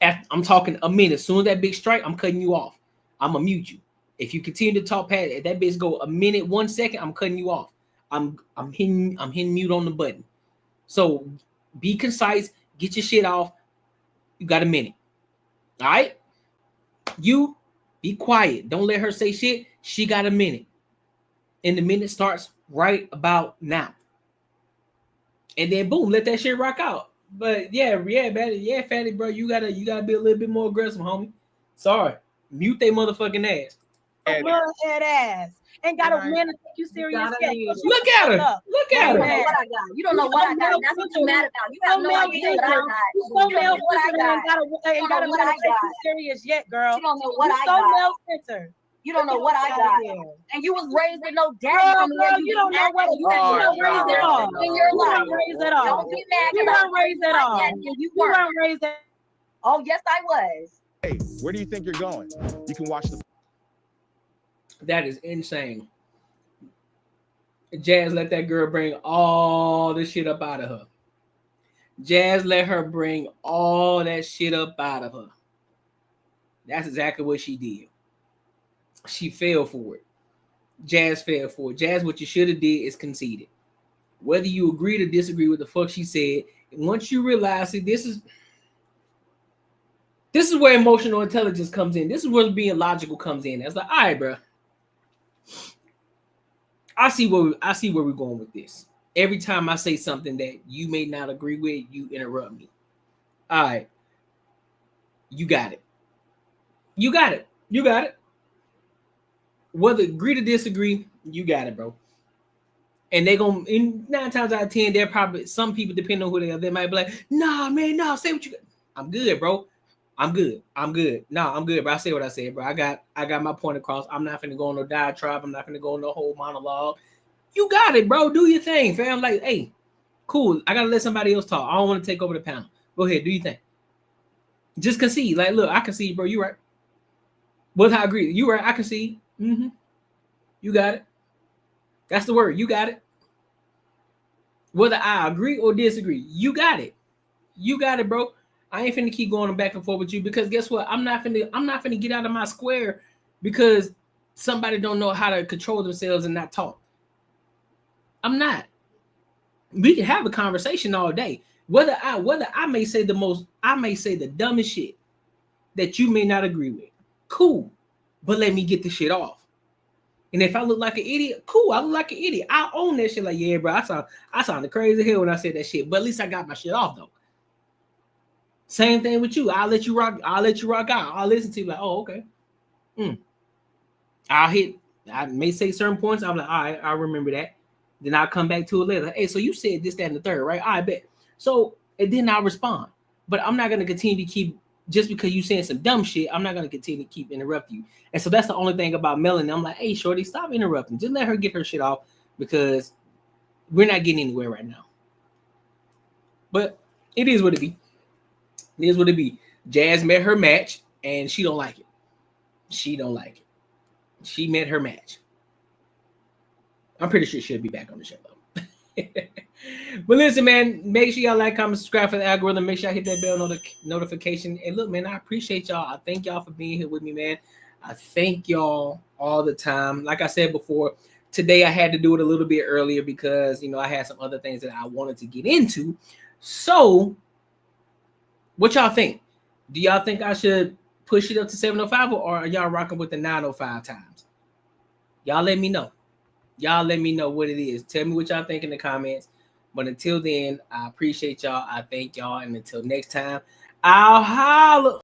I'm talking a minute. As soon as that big strike, I'm cutting you off. I'm gonna mute you. If you continue to talk past that bitch go a minute, 1 second, I'm cutting you off. I'm hitting mute on the button. So be concise, get your shit off. You got a minute. All right? You be quiet. Don't let her say shit. She got a minute. And the minute starts right about now. And then boom, let that shit rock out. But yeah, Fatty, bro, you gotta be a little bit more aggressive, homie. Sorry. Mute they motherfucking ass. head ass. Ain't got a man to take you serious yet. Look at her. Look at her. You don't know what I got. That's what you're mad about. You have no idea what I got. You don't know what I got. Ain't got a man to take you serious yet, girl. You don't know what I got. You don't know what I got. And you was raised with no daddy from here. You don't know what you weren't raised at all. In your life. You weren't raised at all. Don't be mad. You weren't raised at all. You weren't raised at all. Oh, yes, I was. Hey, where do you think you're going? You can watch the. That is insane. Jazz let that girl bring all the shit up out of her. Jazz let her bring all that shit up out of her. That's exactly what she did. She fell for it. Jazz fell for it. Jazz, what you should have did is conceded. Whether you agree or disagree with the fuck she said, once you realize that this is where emotional intelligence comes in. This is where being logical comes in. It's like, all right, bro. I see where we're going with this. Every time I say something that you may not agree with, you interrupt me. All right. You got it. You got it. You got it. Whether agree to disagree, you got it, bro. And they gonna, in 9 times out of 10, they're probably, some people, depending on who they are, they might be like, nah, man, nah, say what you got. I'm good, bro. I'm good. Nah, I'm good, bro. I say what I said, bro. I got my point across. I'm not finna go on no diatribe. I'm not finna go on no whole monologue. You got it, bro. Do your thing, fam. Like, hey, cool. I gotta let somebody else talk. I don't want to take over the panel. Go ahead, do your thing. Just concede. Like, look, I concede, bro. You right. Whether I agree, you right. I concede. Mm-hmm. You got it. That's the word. You got it. Whether I agree or disagree, you got it. You got it, bro. I ain't finna keep going back and forth with you because guess what? I'm not finna get out of my square because somebody don't know how to control themselves and not talk. I'm not. We can have a conversation all day. Whether I may say the dumbest shit that you may not agree with. Cool. But let me get the shit off. And if I look like an idiot, cool. I look like an idiot. I own that shit. Like, yeah, bro, I sounded crazy hell when I said that shit. But at least I got my shit off though. Same thing with you. I'll let you rock out. I'll listen to you like, oh, okay. I may say certain points. I'm like, all right, I remember that. Then I'll come back to it later. Hey, so you said this, that, and the third, right? I bet. So, and then I'll respond. But I'm not going to continue to keep, just because you saying some dumb shit, I'm not going to continue to keep interrupting you. And so that's the only thing about Melanie. I'm like, hey, shorty, stop interrupting. Just let her get her shit off because we're not getting anywhere right now. But it is what it be. It is what it be. Jazz met her match and she don't like it. She don't like it. She met her match. I'm pretty sure she'll be back on the show though. But listen, man, make sure y'all like, comment, subscribe for the algorithm. Make sure y'all hit that bell notification. And look, man, I appreciate y'all. I thank y'all for being here with me, man. I thank y'all all the time. Like I said before, today I had to do it a little bit earlier because, you know, I had some other things that I wanted to get into. So, what y'all think? Do y'all think I should push it up to 705 or are y'all rocking with the 905 times? Y'all let me know. Y'all let me know what it is. Tell me what y'all think in the comments. But until then, I appreciate y'all. I thank y'all. And until next time, I'll holla.